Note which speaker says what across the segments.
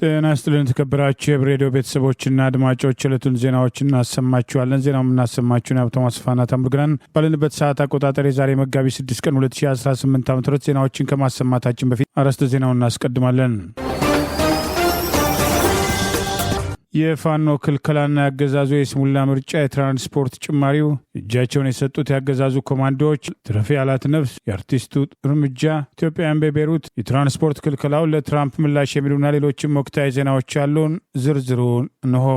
Speaker 1: ጤና ይስጥልን ተከበራችሁ የሬዲዮ ቤተሰቦችና አድማጮች ዕለቱን ዜናዎችን እናሰማችኋለን። ዜናውን እናሰማችሁን ሀብታሙ አስፋና ታምሩግናን ባለንበት ሰዓት አቆጣጠር የዛሬ መጋቢት 6 ቀን 2018 ዓ.ም ዜናዎችን ከማሰማታችን በፊት አርዕስተ ዜናውን እናስቀድማለን። የፋኖ ክልከላና ያገዛዙ የስሙላ ምርጫ የትራንስፖርት ጭማሪው እጃቸውን የሰጡት ያገዛዙ ኮማንዶዎች ትረፊ ያላት ነፍስ የአርቲስቱ እርምጃ ኢትዮጵያውያን በቤሩት የትራንስፖርት ክልከላው ለትራምፕ ምላሽ የሚሉና ሌሎችም ወቅታዊ ዜናዎች ያሉን ዝርዝሩን እንሆ።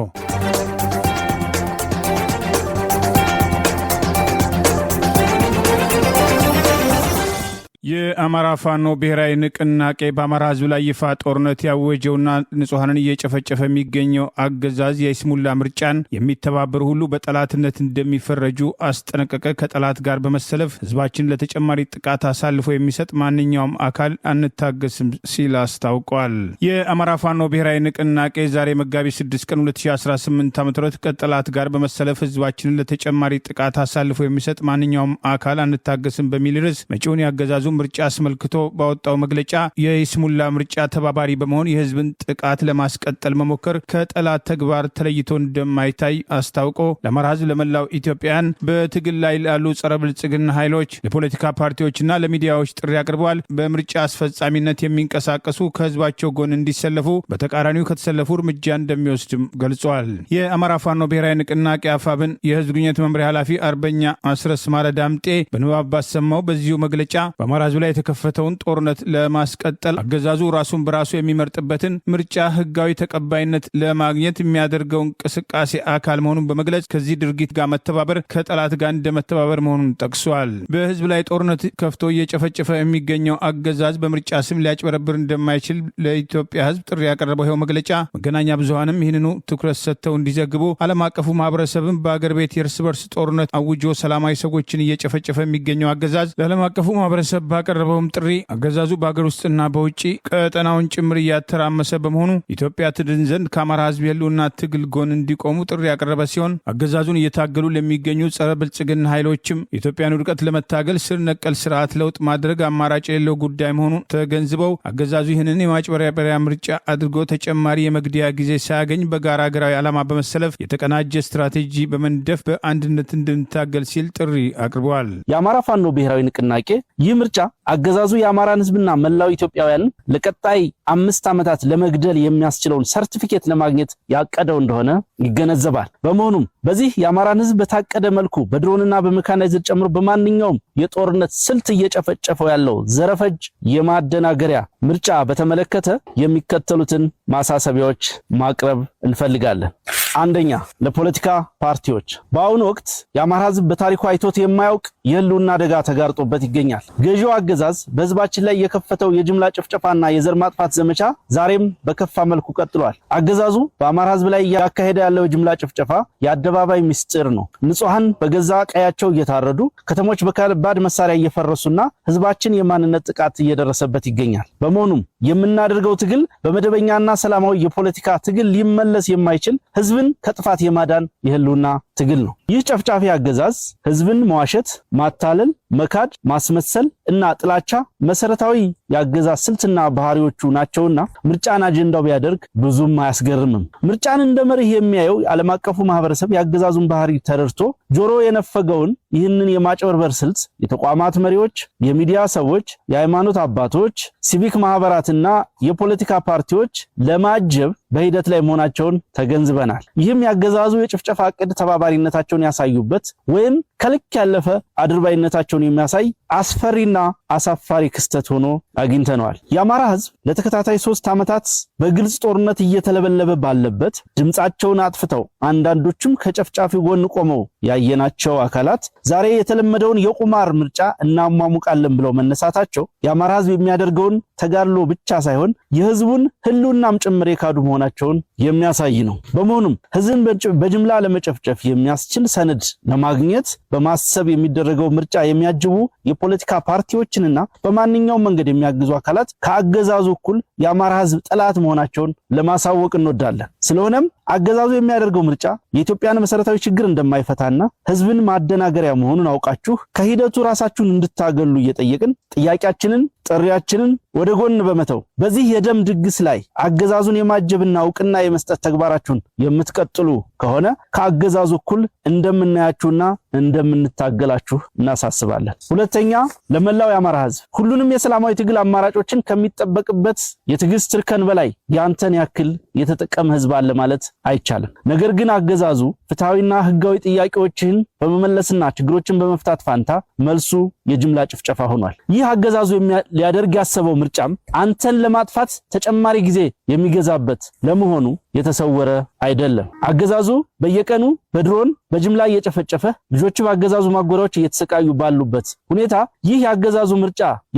Speaker 1: የአማራ ፋኖ ብሔራዊ ንቅናቄ በአማራ ህዝብ ላይ ይፋ ጦርነት ያወጀውና ንጹሐንን እየጨፈጨፈ የሚገኘው አገዛዝ የስሙላ ምርጫን የሚተባበሩ ሁሉ በጠላትነት እንደሚፈረጁ አስጠነቀቀ። ከጠላት ጋር በመሰለፍ ህዝባችን ለተጨማሪ ጥቃት አሳልፎ የሚሰጥ ማንኛውም አካል አንታገስም ሲል አስታውቋል። የአማራ ፋኖ ብሔራዊ ንቅናቄ ዛሬ መጋቢት 6 ቀን 2018 ዓ.ም ከጠላት ጋር በመሰለፍ ህዝባችንን ለተጨማሪ ጥቃት አሳልፎ የሚሰጥ ማንኛውም አካል አንታገስም በሚል ርዕስ መጪውን ያገዛዙ ምርጫ አስመልክቶ ባወጣው መግለጫ የይስሙላ ምርጫ ተባባሪ በመሆን የህዝብን ጥቃት ለማስቀጠል መሞከር ከጠላት ተግባር ተለይቶ እንደማይታይ አስታውቆ ለአማራ ህዝብ ለመላው ኢትዮጵያን በትግል ላይ ላሉ ጸረ ብልጽግና ኃይሎች ለፖለቲካ ፓርቲዎችና ለሚዲያዎች ጥሪ አቅርበዋል። በምርጫ አስፈጻሚነት የሚንቀሳቀሱ ከህዝባቸው ጎን እንዲሰለፉ፣ በተቃራኒው ከተሰለፉ እርምጃ እንደሚወስድም ገልጿል። የአማራ ፋኖ ብሔራዊ ንቅናቄ አፋብን የህዝብ ግንኙነት መምሪያ ኃላፊ አርበኛ አስረስ ማረ ዳምጤ በንባብ ባሰማው በዚሁ መግለጫ በአማራ ህዝብ ላይ የተከፈተውን ጦርነት ለማስቀጠል አገዛዙ ራሱን በራሱ የሚመርጥበትን ምርጫ ህጋዊ ተቀባይነት ለማግኘት የሚያደርገው እንቅስቃሴ አካል መሆኑን በመግለጽ ከዚህ ድርጊት ጋር መተባበር ከጠላት ጋር እንደመተባበር መሆኑን ጠቅሷል። በህዝብ ላይ ጦርነት ከፍቶ እየጨፈጨፈ የሚገኘው አገዛዝ በምርጫ ስም ሊያጭበረብር እንደማይችል ለኢትዮጵያ ህዝብ ጥሪ ያቀረበው ይኸው መግለጫ መገናኛ ብዙሃንም ይህንኑ ትኩረት ሰጥተው እንዲዘግቡ፣ ዓለም አቀፉ ማህበረሰብም በአገር ቤት የእርስ በርስ ጦርነት አውጆ ሰላማዊ ሰዎችን እየጨፈጨፈ የሚገኘው አገዛዝ ለዓለም አቀፉ ማህበረሰብ ባቀረበውም ጥሪ አገዛዙ በአገር ውስጥና በውጭ ቀጠናውን ጭምር እያተራመሰ በመሆኑ ኢትዮጵያ ትድን ዘንድ ከአማራ ህዝብ የህልውና ትግል ጎን እንዲቆሙ ጥሪ ያቀረበ ሲሆን አገዛዙን እየታገሉ ለሚገኙ ጸረ ብልጽግና ኃይሎችም የኢትዮጵያን ውድቀት ለመታገል ስር ነቀል ስርዓት ለውጥ ማድረግ አማራጭ የሌለው ጉዳይ መሆኑን ተገንዝበው አገዛዙ ይህንን የማጭበርበሪያ ምርጫ አድርጎ ተጨማሪ የመግደያ ጊዜ ሳያገኝ በጋራ ሀገራዊ ዓላማ በመሰለፍ የተቀናጀ ስትራቴጂ በመንደፍ በአንድነት እንድንታገል ሲል ጥሪ አቅርበዋል።
Speaker 2: የአማራ ፋኖ ብሔራዊ ንቅናቄ ይህ ምርጫ አገዛዙ የአማራን ህዝብና መላው ኢትዮጵያውያንን ለቀጣይ 5 ዓመታት ለመግደል የሚያስችለውን ሰርቲፊኬት ለማግኘት ያቀደው እንደሆነ ይገነዘባል። በመሆኑም በዚህ የአማራን ህዝብ በታቀደ መልኩ በድሮንና በመካናይዝድ ጨምሮ በማንኛውም የጦርነት ስልት እየጨፈጨፈው ያለው ዘረፈጅ የማደናገሪያ ምርጫ በተመለከተ የሚከተሉትን ማሳሰቢያዎች ማቅረብ እንፈልጋለን። አንደኛ፣ ለፖለቲካ ፓርቲዎች በአሁኑ ወቅት የአማራ ህዝብ በታሪኩ አይቶት የማያውቅ የህልውና አደጋ ተጋርጦበት ይገኛል። ገዢው አገዛዝ በህዝባችን ላይ የከፈተው የጅምላ ጭፍጨፋና የዘር ማጥፋት ዘመቻ ዛሬም በከፋ መልኩ ቀጥሏል። አገዛዙ በአማራ ህዝብ ላይ ያካሄደ ያለው የጅምላ ጭፍጨፋ የአደባባይ ምስጢር ነው። ንጹሃን በገዛ ቀያቸው እየታረዱ፣ ከተሞች በከባድ መሳሪያ እየፈረሱና ህዝባችን የማንነት ጥቃት እየደረሰበት ይገኛል። በመሆኑም የምናደርገው ትግል በመደበኛና ሰላማዊ የፖለቲካ ትግል ሊመለስ የማይችል ህዝብን ከጥፋት የማዳን የህልውና ትግል ነው። ይህ ጨፍጫፊ አገዛዝ ህዝብን መዋሸት፣ ማታለል፣ መካድ፣ ማስመሰል እና ጥላቻ መሰረታዊ የአገዛዝ ስልትና ባህሪዎቹ ናቸውና ምርጫን አጀንዳው ቢያደርግ ብዙም አያስገርምም። ምርጫን እንደ መርህ የሚያየው ዓለም አቀፉ ማህበረሰብ የአገዛዙን ባህሪ ተረድቶ ጆሮ የነፈገውን ይህንን የማጭበርበር ስልት የተቋማት መሪዎች፣ የሚዲያ ሰዎች፣ የሃይማኖት አባቶች፣ ሲቪክ ማህበራትና የፖለቲካ ፓርቲዎች ለማጀብ በሂደት ላይ መሆናቸውን ተገንዝበናል። ይህም ያገዛዙ የጭፍጨፋ ዕቅድ ተባባሪነታቸውን ያሳዩበት ወይም ከልክ ያለፈ አድርባይነታቸውን የሚያሳይ አስፈሪና አሳፋሪ ክስተት ሆኖ አግኝተነዋል። የአማራ ህዝብ ለተከታታይ 3 ዓመታት በግልጽ ጦርነት እየተለበለበ ባለበት ድምጻቸውን አጥፍተው አንዳንዶችም ከጨፍጫፊው ጎን ቆመው ያየናቸው አካላት ዛሬ የተለመደውን የቁማር ምርጫ እናሟሙቃለን ብለው መነሳታቸው የአማራ ህዝብ የሚያደርገውን ተጋድሎ ብቻ ሳይሆን የህዝቡን ህልውናም ጭምር የካዱ መሆናቸውን የሚያሳይ ነው። በመሆኑም ህዝብን በጅምላ ለመጨፍጨፍ የሚያስችል ሰነድ ለማግኘት በማሰብ የሚደረገው ምርጫ የሚያጅቡ የፖለቲካ ፓርቲዎችንና በማንኛውም መንገድ የሚያግዙ አካላት ከአገዛዙ እኩል የአማራ ህዝብ ጠላት መሆናቸውን ለማሳወቅ እንወዳለን። ስለሆነም አገዛዙ የሚያደርገው ምርጫ የኢትዮጵያን መሰረታዊ ችግር እንደማይፈታና ህዝብን ማደናገሪያ መሆኑን አውቃችሁ ከሂደቱ ራሳችሁን እንድታገሉ እየጠየቅን ጥያቄያችንን ጥሪያችንን ወደ ጎን በመተው በዚህ የደም ድግስ ላይ አገዛዙን የማጀብና እውቅና የመስጠት ተግባራችሁን የምትቀጥሉ ከሆነ ከአገዛዙ እኩል እንደምናያችሁና እንደምንታገላችሁ እናሳስባለን። ሁለተኛ፣ ለመላው የአማራ ህዝብ ሁሉንም የሰላማዊ ትግል አማራጮችን ከሚጠበቅበት የትግስት እርከን በላይ ያንተን ያክል የተጠቀመ ህዝብ አለ ማለት አይቻልም። ነገር ግን አገዛዙ ፍትሃዊና ህጋዊ ጥያቄዎችን በመመለስና ችግሮችን በመፍታት ፋንታ መልሱ የጅምላ ጭፍጨፋ ሆኗል። ይህ አገዛዙ ሊያደርግ ያሰበው ምርጫም አንተን ለማጥፋት ተጨማሪ ጊዜ የሚገዛበት ለመሆኑ የተሰወረ አይደለም። አገዛዙ በየቀኑ በድሮን በጅምላ እየጨፈጨፈ ልጆች በአገዛዙ ማጎሪያዎች እየተሰቃዩ ባሉበት ሁኔታ ይህ የአገዛዙ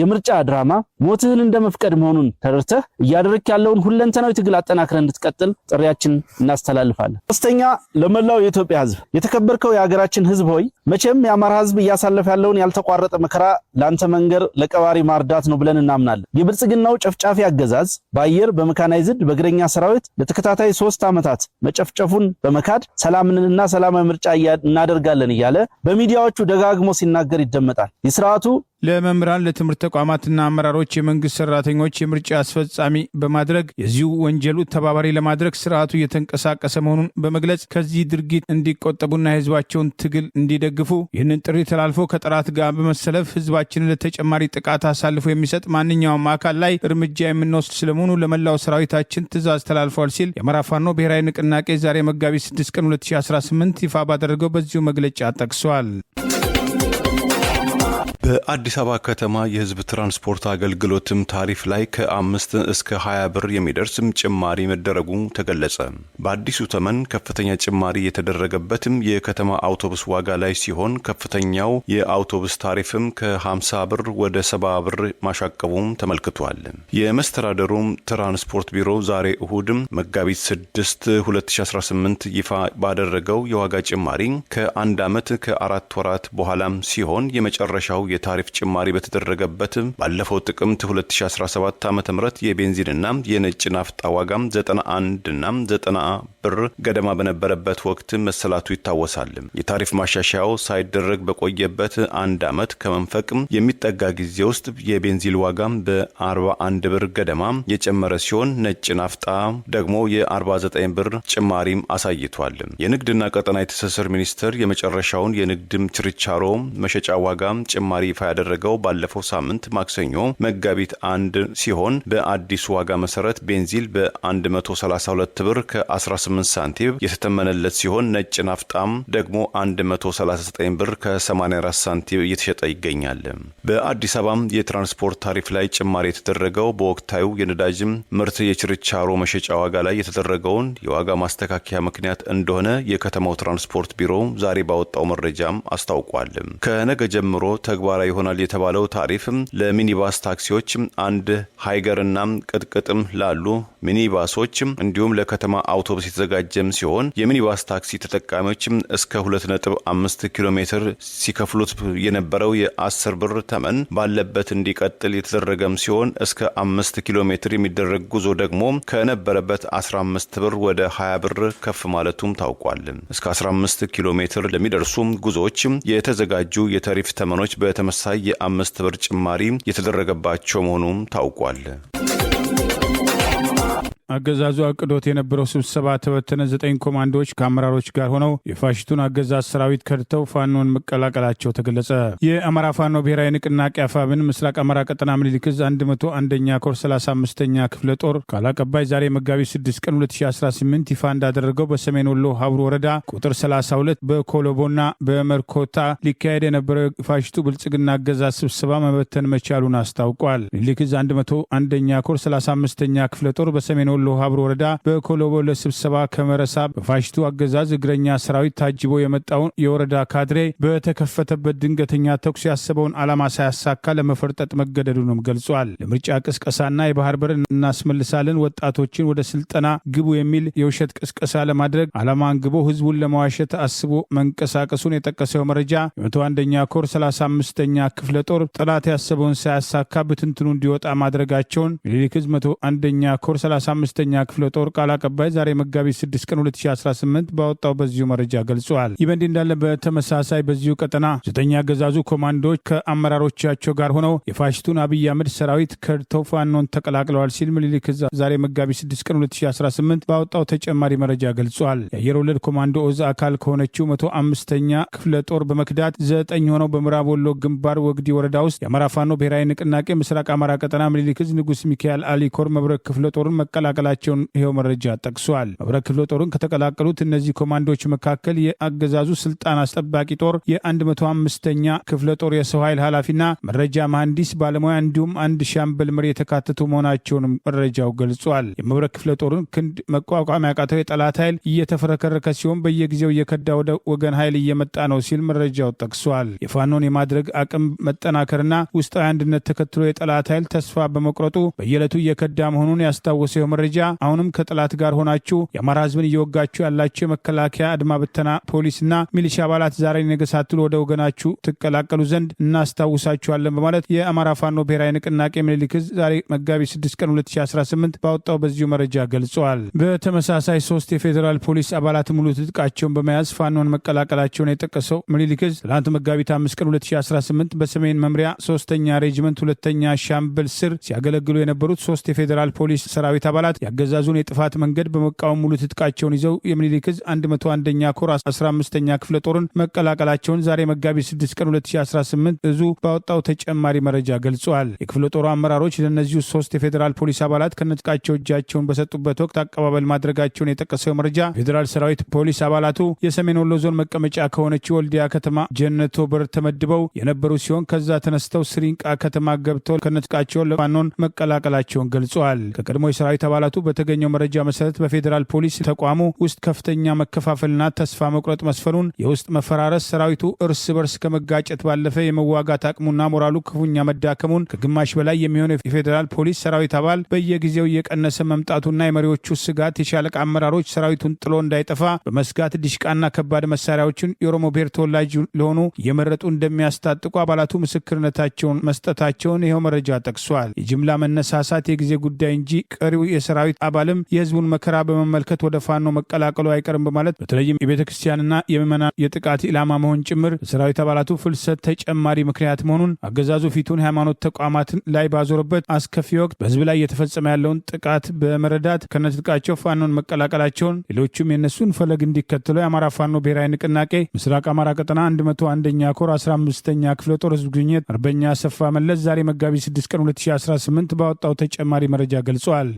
Speaker 2: የምርጫ ድራማ ሞትህን እንደመፍቀድ መሆኑን ተረድተህ እያደረክ ያለውን ሁለንተናዊ ትግል አጠናክረህ እንድትቀጥል ጥሪያችን እናስተላልፋለን። ሶስተኛ፣ ለመላው የኢትዮጵያ ህዝብ የተከበርከው የሀገራችን ህዝብ ሆይ መቼም የአማራ ህዝብ እያሳለፈ ያለውን ያልተቋረጠ መከራ ላንተ መንገር ለቀባሪ ማርዳት ነው ብለን እናምናለን። የብልጽግናው ጨፍጫፊ አገዛዝ በአየር በመካናይዝድ በእግረኛ ሰራዊት ለተከታታይ 3 ዓመታት መጨፍጨፉን በመካድ ሰላምንና ሰላማዊ ምርጫ እናደርጋለን እያለ በሚዲያዎቹ ደጋግሞ ሲናገር ይደመጣል። የሥርዓቱ
Speaker 1: ለመምህራን ለትምህርት ተቋማትና አመራሮች የመንግስት ሰራተኞች የምርጫ አስፈጻሚ በማድረግ የዚሁ ወንጀሉ ተባባሪ ለማድረግ ስርዓቱ እየተንቀሳቀሰ መሆኑን በመግለጽ ከዚህ ድርጊት እንዲቆጠቡና የህዝባቸውን ትግል እንዲደግፉ ይህንን ጥሪ ተላልፎ ከጠላት ጋር በመሰለፍ ህዝባችንን ለተጨማሪ ጥቃት አሳልፎ የሚሰጥ ማንኛውም አካል ላይ እርምጃ የምንወስድ ስለመሆኑ ለመላው ሰራዊታችን ትእዛዝ ተላልፏል ሲል የአማራ ፋኖ ብሔራዊ ንቅናቄ ዛሬ መጋቢት 6 ቀን 2018 ይፋ ባደረገው በዚሁ መግለጫ ጠቅሷል።
Speaker 3: በአዲስ አበባ ከተማ የህዝብ ትራንስፖርት አገልግሎትም ታሪፍ ላይ ከ5 እስከ 20 ብር የሚደርስም ጭማሪ መደረጉ ተገለጸ። በአዲሱ ተመን ከፍተኛ ጭማሪ የተደረገበትም የከተማ አውቶቡስ ዋጋ ላይ ሲሆን ከፍተኛው የአውቶቡስ ታሪፍም ከ50 ብር ወደ 70 ብር ማሻቀቡም ተመልክቷል። የመስተዳደሩም ትራንስፖርት ቢሮ ዛሬ እሁድም መጋቢት 6 2018 ይፋ ባደረገው የዋጋ ጭማሪ ከ1 ዓመት ከ4 ወራት በኋላም ሲሆን የመጨረሻው የታሪፍ ጭማሪ በተደረገበት ባለፈው ጥቅምት 2017 ዓ.ም የቤንዚንና የነጭ ናፍጣ ዋጋም 91 እና 90 ብር ገደማ በነበረበት ወቅት መሰላቱ ይታወሳል። የታሪፍ ማሻሻያው ሳይደረግ በቆየበት 1 ዓመት ከመንፈቅ የሚጠጋ ጊዜ ውስጥ የቤንዚን ዋጋም በ41 ብር ገደማ የጨመረ ሲሆን ነጭ ናፍጣ ደግሞ የ49 ብር ጭማሪም አሳይቷል። የንግድና ቀጠናዊ ትስስር ሚኒስቴር የመጨረሻውን የንግድም ችርቻሮ መሸጫ ዋጋ ጭማሪ ይፋ ያደረገው ባለፈው ሳምንት ማክሰኞ መጋቢት 1 ሲሆን በአዲሱ ዋጋ መሰረት ቤንዚን በ132 ብር ከ18 ሳንቲም የተተመነለት ሲሆን ነጭ ናፍጣም ደግሞ 139 ብር ከ84 ሳንቲም እየተሸጠ ይገኛል። በአዲስ አበባ የትራንስፖርት ታሪፍ ላይ ጭማሪ የተደረገው በወቅታዊ የነዳጅ ምርት የችርቻሮ መሸጫ ዋጋ ላይ የተደረገውን የዋጋ ማስተካከያ ምክንያት እንደሆነ የከተማው ትራንስፖርት ቢሮ ዛሬ ባወጣው መረጃም አስታውቋል። ከነገ ጀምሮ ተግባራዊ ይሆናል የተባለው ታሪፍ ለሚኒባስ ታክሲዎች፣ አንድ ሃይገርና ቅጥቅጥም ላሉ ሚኒባሶች እንዲሁም ለከተማ አውቶቡስ የተዘጋጀም ሲሆን የሚኒባስ ታክሲ ተጠቃሚዎች እስከ 2.5 ኪሎ ሜትር ሲከፍሉት የነበረው የ10 ብር ተመን ባለበት እንዲቀጥል የተደረገም ሲሆን እስከ 5 ኪሎ ሜትር የሚደረግ ጉዞ ደግሞ ከነበረበት 15 ብር ወደ 20 ብር ከፍ ማለቱም ታውቋል። እስከ 15 ኪሎ ሜትር ለሚደርሱ ጉዞዎች የተዘጋጁ የታሪፍ ተመኖች በተመሳሳይ የ5 ብር ጭማሪ የተደረገባቸው መሆኑም ታውቋል።
Speaker 1: አገዛዙ አቅዶት የነበረው ስብሰባ ተበተነ። 9 ኮማንዶዎች ከአመራሮች ጋር ሆነው የፋሽቱን አገዛዝ ሰራዊት ከድተው ፋኖን መቀላቀላቸው ተገለጸ። የአማራ ፋኖ ብሔራዊ ንቅናቄ አፋብን ምስራቅ አማራ ቀጠና ምኒልክ ዕዝ 101ኛ ኮር 35ኛ ክፍለ ጦር ቃል አቀባይ ዛሬ መጋቢት 6 ቀን 2018 ይፋ እንዳደረገው በሰሜን ወሎ ሀብሩ ወረዳ ቁጥር 32 በኮሎቦና በመርኮታ ሊካሄድ የነበረው የፋሽቱ ብልጽግና አገዛዝ ስብሰባ መበተን መቻሉን አስታውቋል። ምኒልክ ዕዝ 101ኛ ኮር 35ኛ ክፍለ ጦር በሰሜን ወሎ ሀብሩ ወረዳ በኮሎቦ ለስብሰባ ከመረሳ በፋሽቱ አገዛዝ እግረኛ ሰራዊት ታጅቦ የመጣውን የወረዳ ካድሬ በተከፈተበት ድንገተኛ ተኩስ ያሰበውን ዓላማ ሳያሳካ ለመፈርጠጥ መገደዱንም ገልጿል። ለምርጫ ቅስቀሳና የባህር በር እናስመልሳለን፣ ወጣቶችን ወደ ስልጠና ግቡ የሚል የውሸት ቅስቀሳ ለማድረግ ዓላማ አንግቦ ህዝቡን ለማዋሸት አስቦ መንቀሳቀሱን የጠቀሰው መረጃ የ101ኛ ኮር 35ኛ ክፍለ ጦር ጠላት ያሰበውን ሳያሳካ ብትንትኑ እንዲወጣ ማድረጋቸውን ምኒልክ ዕዝ 101ኛ ኮር 35 105ኛ ክፍለ ጦር ቃል አቀባይ ዛሬ መጋቢት 6 ቀን 2018 ባወጣው በዚሁ መረጃ ገልጿል። ይህ በእንዲህ እንዳለ በተመሳሳይ በዚሁ ቀጠና 9 አገዛዙ ኮማንዶዎች ከአመራሮቻቸው ጋር ሆነው የፋሽስቱን አብይ አህመድ ሰራዊት ከድተው ፋኖን ተቀላቅለዋል ሲል ምኒልክ ዕዝ ዛሬ መጋቢት 6 ቀን 2018 ባወጣው ተጨማሪ መረጃ ገልጿል። የአየር ወለድ ኮማንዶ ዕዝ አካል ከሆነችው 105ኛ ክፍለ ጦር በመክዳት 9 ሆነው በምዕራብ ወሎ ግንባር ወግዲ ወረዳ ውስጥ የአማራ ፋኖ ብሔራዊ ንቅናቄ ምስራቅ አማራ ቀጠና ምኒልክ ዕዝ ንጉስ ሚካኤል አሊኮር መብረቅ ክፍለ ጦርን መቀላቀላቸውን ይኸው መረጃ ጠቅሷል። መብረቅ ክፍለ ጦርን ከተቀላቀሉት እነዚህ ኮማንዶዎች መካከል የአገዛዙ ስልጣን አስጠባቂ ጦር የ105ኛ ክፍለ ጦር የሰው ኃይል ኃላፊና መረጃ መሐንዲስ ባለሙያ እንዲሁም አንድ ሻምበል መሪ የተካተቱ መሆናቸውንም መረጃው ገልጿል። የመብረቅ ክፍለ ጦርን ክንድ መቋቋም ያቃተው የጠላት ኃይል እየተፈረከረከ ሲሆን በየጊዜው እየከዳ ወደ ወገን ኃይል እየመጣ ነው ሲል መረጃው ጠቅሷል። የፋኖን የማድረግ አቅም መጠናከርና ውስጣዊ አንድነት ተከትሎ የጠላት ኃይል ተስፋ በመቁረጡ በየዕለቱ እየከዳ መሆኑን ያስታወሰው መረጃ አሁንም ከጠላት ጋር ሆናችሁ የአማራ ህዝብን እየወጋችሁ ያላችሁ የመከላከያ አድማ ብተና ፖሊስና ሚሊሻ አባላት ዛሬ ነገ ሳትሉ ወደ ወገናችሁ ትቀላቀሉ ዘንድ እናስታውሳችኋለን በማለት የአማራ ፋኖ ብሔራዊ ንቅናቄ ምኒልክ ዕዝ ዛሬ መጋቢት 6 ቀን 2018 ባወጣው በዚሁ መረጃ ገልጿል። በተመሳሳይ 3 የፌዴራል ፖሊስ አባላት ሙሉ ትጥቃቸውን በመያዝ ፋኖን መቀላቀላቸውን የጠቀሰው ምኒልክ ዕዝ ትላንት መጋቢት 5 ቀን 2018 በሰሜን መምሪያ 3ኛ ሬጅመንት 2ኛ ሻምበል ስር ሲያገለግሉ የነበሩት 3 የፌዴራል ፖሊስ ሰራዊት አባላት ያገዛዙን የጥፋት መንገድ በመቃወም ሙሉ ትጥቃቸውን ይዘው የምኒልክ ዕዝ 101ኛ ኮር 15ኛ ክፍለ ጦርን መቀላቀላቸውን ዛሬ መጋቢት 6 ቀን 2018 ዕዙ ባወጣው ተጨማሪ መረጃ ገልጿል። የክፍለ ጦሩ አመራሮች ለእነዚሁ 3 የፌዴራል ፖሊስ አባላት ከነጥቃቸው እጃቸውን በሰጡበት ወቅት አቀባበል ማድረጋቸውን የጠቀሰው መረጃ ፌዴራል ሰራዊት ፖሊስ አባላቱ የሰሜን ወሎ ዞን መቀመጫ ከሆነችው ወልዲያ ከተማ ጀነቶ በር ተመድበው የነበሩ ሲሆን ከዛ ተነስተው ስሪንቃ ከተማ ገብተው ከነጥቃቸው ለፋኖን መቀላቀላቸውን ገልጸዋል። ከቀድሞ የሰራዊት አባላቱ በተገኘው መረጃ መሰረት በፌዴራል ፖሊስ ተቋሙ ውስጥ ከፍተኛ መከፋፈልና ተስፋ መቁረጥ መስፈኑን፣ የውስጥ መፈራረስ፣ ሰራዊቱ እርስ በርስ ከመጋጨት ባለፈ የመዋጋት አቅሙና ሞራሉ ክፉኛ መዳከሙን፣ ከግማሽ በላይ የሚሆነው የፌዴራል ፖሊስ ሰራዊት አባል በየጊዜው እየቀነሰ መምጣቱና የመሪዎቹ ስጋት የሻለቃ አመራሮች ሰራዊቱን ጥሎ እንዳይጠፋ በመስጋት ዲሽቃና ከባድ መሳሪያዎችን የኦሮሞ ብሔር ተወላጅ ለሆኑ እየመረጡ እንደሚያስታጥቁ አባላቱ ምስክርነታቸውን መስጠታቸውን ይኸው መረጃ ጠቅሷል። የጅምላ መነሳሳት የጊዜ ጉዳይ እንጂ ቀሪው የሰራዊት አባልም የህዝቡን መከራ በመመልከት ወደ ፋኖ መቀላቀሉ አይቀርም በማለት በተለይም የቤተ ክርስቲያንና የምዕመናን የጥቃት ኢላማ መሆን ጭምር የሰራዊት አባላቱ ፍልሰት ተጨማሪ ምክንያት መሆኑን አገዛዙ ፊቱን ሃይማኖት ተቋማትን ላይ ባዞረበት አስከፊ ወቅት በህዝብ ላይ እየተፈጸመ ያለውን ጥቃት በመረዳት ከነትጥቃቸው ፋኖን መቀላቀላቸውን ሌሎቹም የነሱን ፈለግ እንዲከተሉ የአማራ ፋኖ ብሔራዊ ንቅናቄ ምስራቅ አማራ ቀጠና 101ኛ ኮር 15ኛ ክፍለ ጦር ህዝብ ግንኙነት አርበኛ አሰፋ መለስ ዛሬ መጋቢት 6 ቀን 2018 ባወጣው ተጨማሪ መረጃ ገልጿል።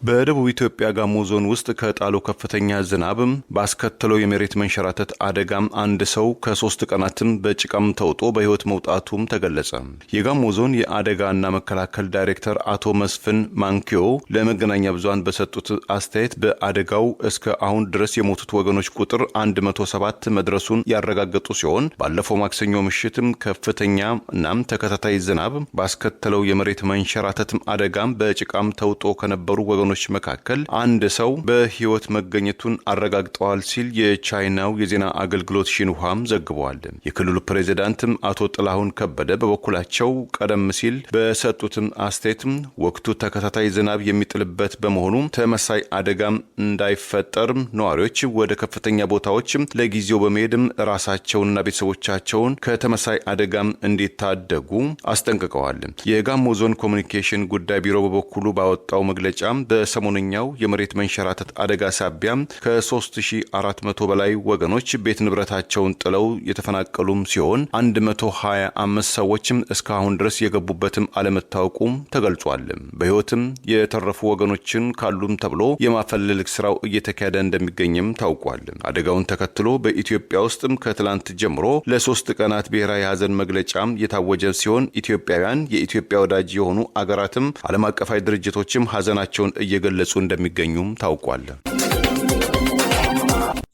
Speaker 3: በደቡብ ኢትዮጵያ ጋሞ ዞን ውስጥ ከጣለው ከፍተኛ ዝናብ ባስከተለው የመሬት መንሸራተት አደጋም አንድ ሰው ከ3 ቀናትም በጭቃም ተውጦ በህይወት መውጣቱም ተገለጸ። የጋሞ ዞን የአደጋና መከላከል ዳይሬክተር አቶ መስፍን ማንኪዮ ለመገናኛ ብዙሃን በሰጡት አስተያየት በአደጋው እስከ አሁን ድረስ የሞቱት ወገኖች ቁጥር 107 መድረሱን ያረጋገጡ ሲሆን ባለፈው ማክሰኞ ምሽትም ከፍተኛ እናም ተከታታይ ዝናብ ባስከተለው የመሬት መንሸራተት አደጋም በጭቃም ተውጦ ከነበሩ ወገኖች መካከል አንድ ሰው በህይወት መገኘቱን አረጋግጠዋል ሲል የቻይናው የዜና አገልግሎት ሺንሁዋም ዘግቧል። የክልሉ ፕሬዝዳንትም አቶ ጥላሁን ከበደ በበኩላቸው ቀደም ሲል በሰጡትም አስተያየትም ወቅቱ ተከታታይ ዝናብ የሚጥልበት በመሆኑ ተመሳይ አደጋም እንዳይፈጠር ነዋሪዎች ወደ ከፍተኛ ቦታዎች ለጊዜው በመሄድም ራሳቸውንና ቤተሰቦቻቸውን ከተመሳይ አደጋም እንዲታደጉ አስጠንቅቀዋል። የጋሞ ዞን ኮሚኒኬሽን ጉዳይ ቢሮ በበኩሉ ባወጣው መግለጫ በሰሞነኛው የመሬት መንሸራተት አደጋ ሳቢያ ከ3400 በላይ ወገኖች ቤት ንብረታቸውን ጥለው የተፈናቀሉም ሲሆን 125 ሰዎችም እስካሁን ድረስ የገቡበትም አለመታወቁም ተገልጿል። በህይወትም የተረፉ ወገኖችን ካሉም ተብሎ የማፈላለግ ስራው እየተካሄደ እንደሚገኝም ታውቋል። አደጋውን ተከትሎ በኢትዮጵያ ውስጥም ከትላንት ጀምሮ ለ3 ቀናት ብሔራዊ ሀዘን መግለጫም የታወጀ ሲሆን ኢትዮጵያውያን፣ የኢትዮጵያ ወዳጅ የሆኑ አገራትም ዓለም አቀፋዊ ድርጅቶችም ሀዘናቸውን እየገለጹ እንደሚገኙም ታውቋል።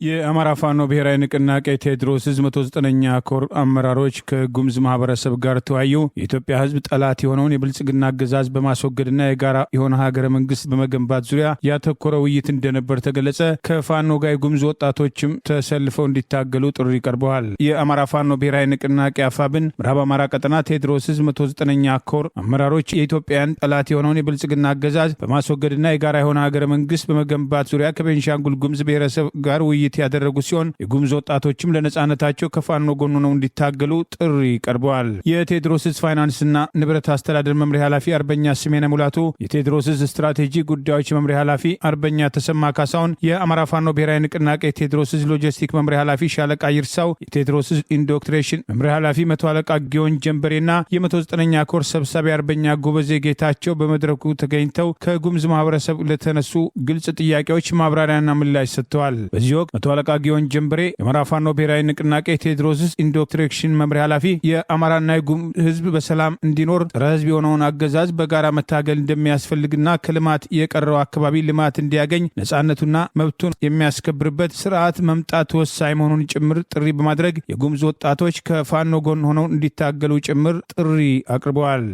Speaker 1: የአማራ ፋኖ ብሔራዊ ንቅናቄ ቴዎድሮስ 109ኛ ኮር አመራሮች ከጉምዝ ማህበረሰብ ጋር ተወያዩ። የኢትዮጵያ ሕዝብ ጠላት የሆነውን የብልጽግና አገዛዝ በማስወገድና የጋራ የሆነ ሀገረ መንግስት በመገንባት ዙሪያ ያተኮረ ውይይት እንደነበር ተገለጸ። ከፋኖ ጋር የጉምዝ ወጣቶችም ተሰልፈው እንዲታገሉ ጥሪ ቀርበዋል። የአማራ ፋኖ ብሔራዊ ንቅናቄ አፋብን ምዕራብ አማራ ቀጠና ቴዎድሮስ 109ኛ ኮር አመራሮች የኢትዮጵያን ጠላት የሆነውን የብልጽግና አገዛዝ በማስወገድና የጋራ የሆነ ሀገረ መንግስት በመገንባት ዙሪያ ከቤንሻንጉል ጉምዝ ብሔረሰብ ጋር ውይይት ያደረጉ ሲሆን የጉምዝ ወጣቶችም ለነጻነታቸው ከፋኖ ጎኑ ነው እንዲታገሉ ጥሪ ቀርበዋል። የቴዎድሮስ ፋይናንስና ንብረት አስተዳደር መምሪያ ኃላፊ አርበኛ ስሜነ ሙላቱ፣ የቴዎድሮስ ስትራቴጂ ጉዳዮች መምሪያ ኃላፊ አርበኛ ተሰማ ካሳውን፣ የአማራ ፋኖ ብሔራዊ ንቅናቄ ቴዎድሮስ ሎጂስቲክ መምሪያ ኃላፊ ሻለቃ ይርሳው፣ የቴዎድሮስ ኢንዶክትሬሽን መምሪያ ኃላፊ መቶ አለቃ ጊዮን ጀንበሬና የ109ኛ ኮር ሰብሳቢ አርበኛ ጎበዜ ጌታቸው በመድረኩ ተገኝተው ከጉምዝ ማህበረሰብ ለተነሱ ግልጽ ጥያቄዎች ማብራሪያና ምላሽ ሰጥተዋል። በዚህ ወቅት መቶ አለቃ ጊዮን ጀንበሬ የአማራ ፋኖ ብሔራዊ ንቅናቄ ቴዎድሮስ ኢንዶክትሪኔሽን መምሪያ ኃላፊ የአማራና የጉምዝ ህዝብ በሰላም እንዲኖር ጸረ ህዝብ የሆነውን አገዛዝ በጋራ መታገል እንደሚያስፈልግና ከልማት የቀረው አካባቢ ልማት እንዲያገኝ ነጻነቱና መብቱን የሚያስከብርበት ስርዓት መምጣት ወሳኝ መሆኑን ጭምር ጥሪ በማድረግ የጉምዝ ወጣቶች ከፋኖ ጎን ሆነው እንዲታገሉ ጭምር ጥሪ አቅርበዋል።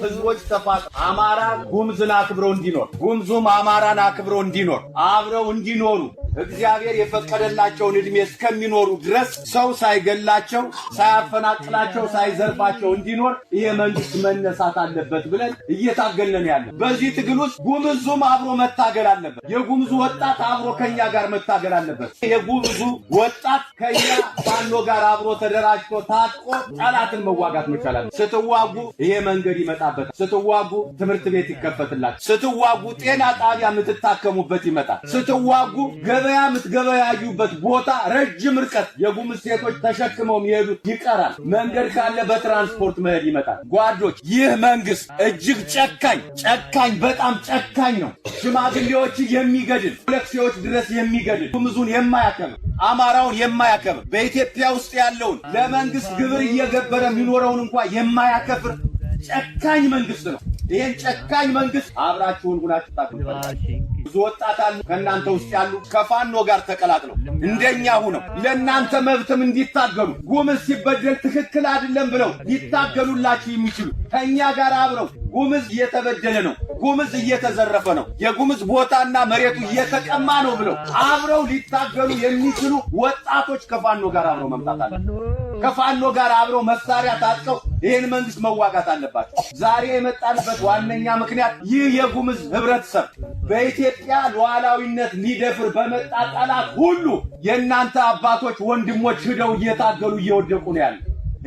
Speaker 4: ህዝቦች ተፋቅ አማራ ጉምዝን አክብረው እንዲኖር ጉምዙም አማራን አክብረው እንዲኖር አብረው እንዲኖሩ እግዚአብሔር የፈቀደላቸውን እድሜ እስከሚኖሩ ድረስ ሰው ሳይገላቸው ሳያፈናቅላቸው ሳይዘርፋቸው እንዲኖር ይሄ መንግስት መነሳት አለበት ብለን እየታገልን ያለ። በዚህ ትግል ውስጥ ጉምዙም አብሮ መታገል አለበት። የጉምዙ ወጣት አብሮ ከኛ ጋር መታገል አለበት። የጉምዙ ወጣት ከኛ ፋኖ ጋር አብሮ ተደራጅቶ ታጥቆ ጠላትን መዋጋት መቻል አለበት። ስትዋጉ ይሄ መንገድ ይመጣበታል። ስትዋጉ ትምህርት ቤት ይከፈትላችሁ። ስትዋጉ ጤና ጣቢያ የምትታከሙበት ይመጣል። ስትዋጉ ገበያ የምትገበያዩበት ቦታ ረጅም ርቀት የጉምዝ ሴቶች ተሸክመው የሚሄዱት ይቀራል። መንገድ ካለ በትራንስፖርት መሄድ ይመጣል። ጓዶች፣ ይህ መንግስት እጅግ ጨካኝ በጣም ጨካኝ ነው። ሽማግሌዎች የሚገድል ለክሲዎች ድረስ የሚገድል ጉምዙን የማያከብር አማራውን የማያከብር በኢትዮጵያ ውስጥ ያለውን ለመንግስት ግብር እየገበረ የሚኖረውን እንኳን የማያከብር ጨካኝ መንግስት ነው። ይሄን ጨካኝ መንግስት አብራችሁን ሁላችሁ ታከብራላችሁ። ብዙ ወጣት አሉ ከናንተ ውስጥ ያሉ ከፋኖ ጋር ተቀላቅለው እንደኛ ሆነው ለናንተ መብትም እንዲታገሉ ጉምዝ ሲበደል ትክክል አይደለም ብለው ሊታገሉላችሁ የሚችሉ ከኛ ጋር አብረው ጉምዝ እየተበደለ ነው፣ ጉምዝ እየተዘረፈ ነው፣ የጉምዝ ቦታና መሬቱ እየተቀማ ነው ብለው አብረው ሊታገሉ የሚችሉ ወጣቶች ከፋኖ ጋር አብረው መምጣት አለ። ከፋኖ ጋር አብረው መሳሪያ ታጥቀው ይሄን መንግስት መዋጋት አለባቸው። ዛሬ የመጣንበት ዋነኛ ምክንያት ይህ የጉምዝ ህብረተሰብ በኢትዮጵያ ሉዓላዊነት ሊደፍር በመጣ ጠላት ሁሉ የእናንተ አባቶች ወንድሞች ሂደው እየታገሉ እየወደቁ ነው ያለ።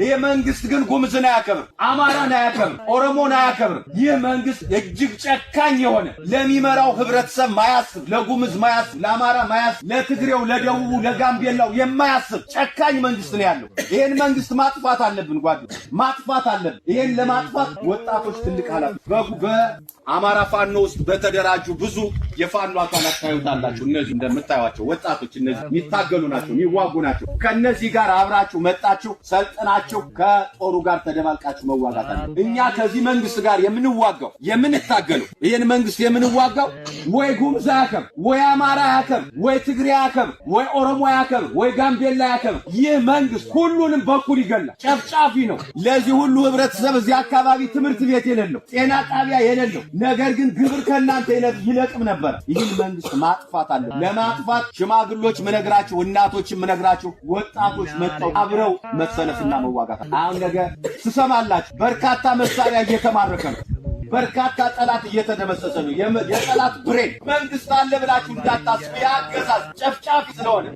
Speaker 4: ይህ መንግስት ግን ጉምዝን አያከብር፣ አማራን አያከብር፣ ኦሮሞን አያከብር። ይህ መንግስት እጅግ ጨካኝ የሆነ ለሚመራው ህብረተሰብ ማያስብ፣ ለጉምዝ ማያስብ፣ ለአማራ ማያስብ፣ ለትግሬው፣ ለደቡቡ፣ ለጋምቤላው የማያስብ ጨካኝ መንግስት ነው ያለው። ይሄን መንግስት ማጥፋት አለብን ጓዶች፣ ማጥፋት አለብን። ይሄን ለማጥፋት ወጣቶች ትልቅ ኃላፊነት በአማራ ፋኖ ውስጥ በተደራጁ ብዙ የፋኖ አካላት ታዩታላችሁ። እነዚህ እንደምታዩቸው ወጣቶች እነዚህ የሚታገሉ ናቸው፣ የሚዋጉ ናቸው። ከነዚህ ጋር አብራችሁ መጣችሁ ሰልጥናችሁ ከጦሩ ጋር ተደባልቃችሁ መዋጋት አለ። እኛ ከዚህ መንግስት ጋር የምንዋጋው የምንታገለው ይሄን መንግስት የምንዋጋው ወይ ጉምዝ አያከብር፣ ወይ አማራ አያከብር፣ ወይ ትግሬ አያከብር፣ ወይ ኦሮሞ አያከብር፣ ወይ ጋምቤላ አያከብር። ይህ መንግስት ሁሉንም በኩል ይገላል፣ ጨፍጫፊ ነው። ለዚህ ሁሉ ህብረተሰብ እዚህ አካባቢ ትምህርት ቤት የሌለው ጤና ጣቢያ የሌለው ነገር ግን ግብር ከእናንተ ይለቅም ነበር። ይህን መንግስት ማጥፋት አለ። ለማጥፋት ሽማግሎች ምነግራችሁ፣ እናቶችም ምነግራችሁ፣ ወጣቶች መጥተው አብረው መሰለፍና መዋጋት። አሁን ነገ ትሰማላችሁ፣ በርካታ መሳሪያ እየተማረከ ነው፣ በርካታ ጠላት እየተደመሰሰ ነው። የጠላት ብሬን መንግስት አለ ብላችሁ እንዳታስቡ። ያገዛዝ ጨፍጫፊ ስለሆነ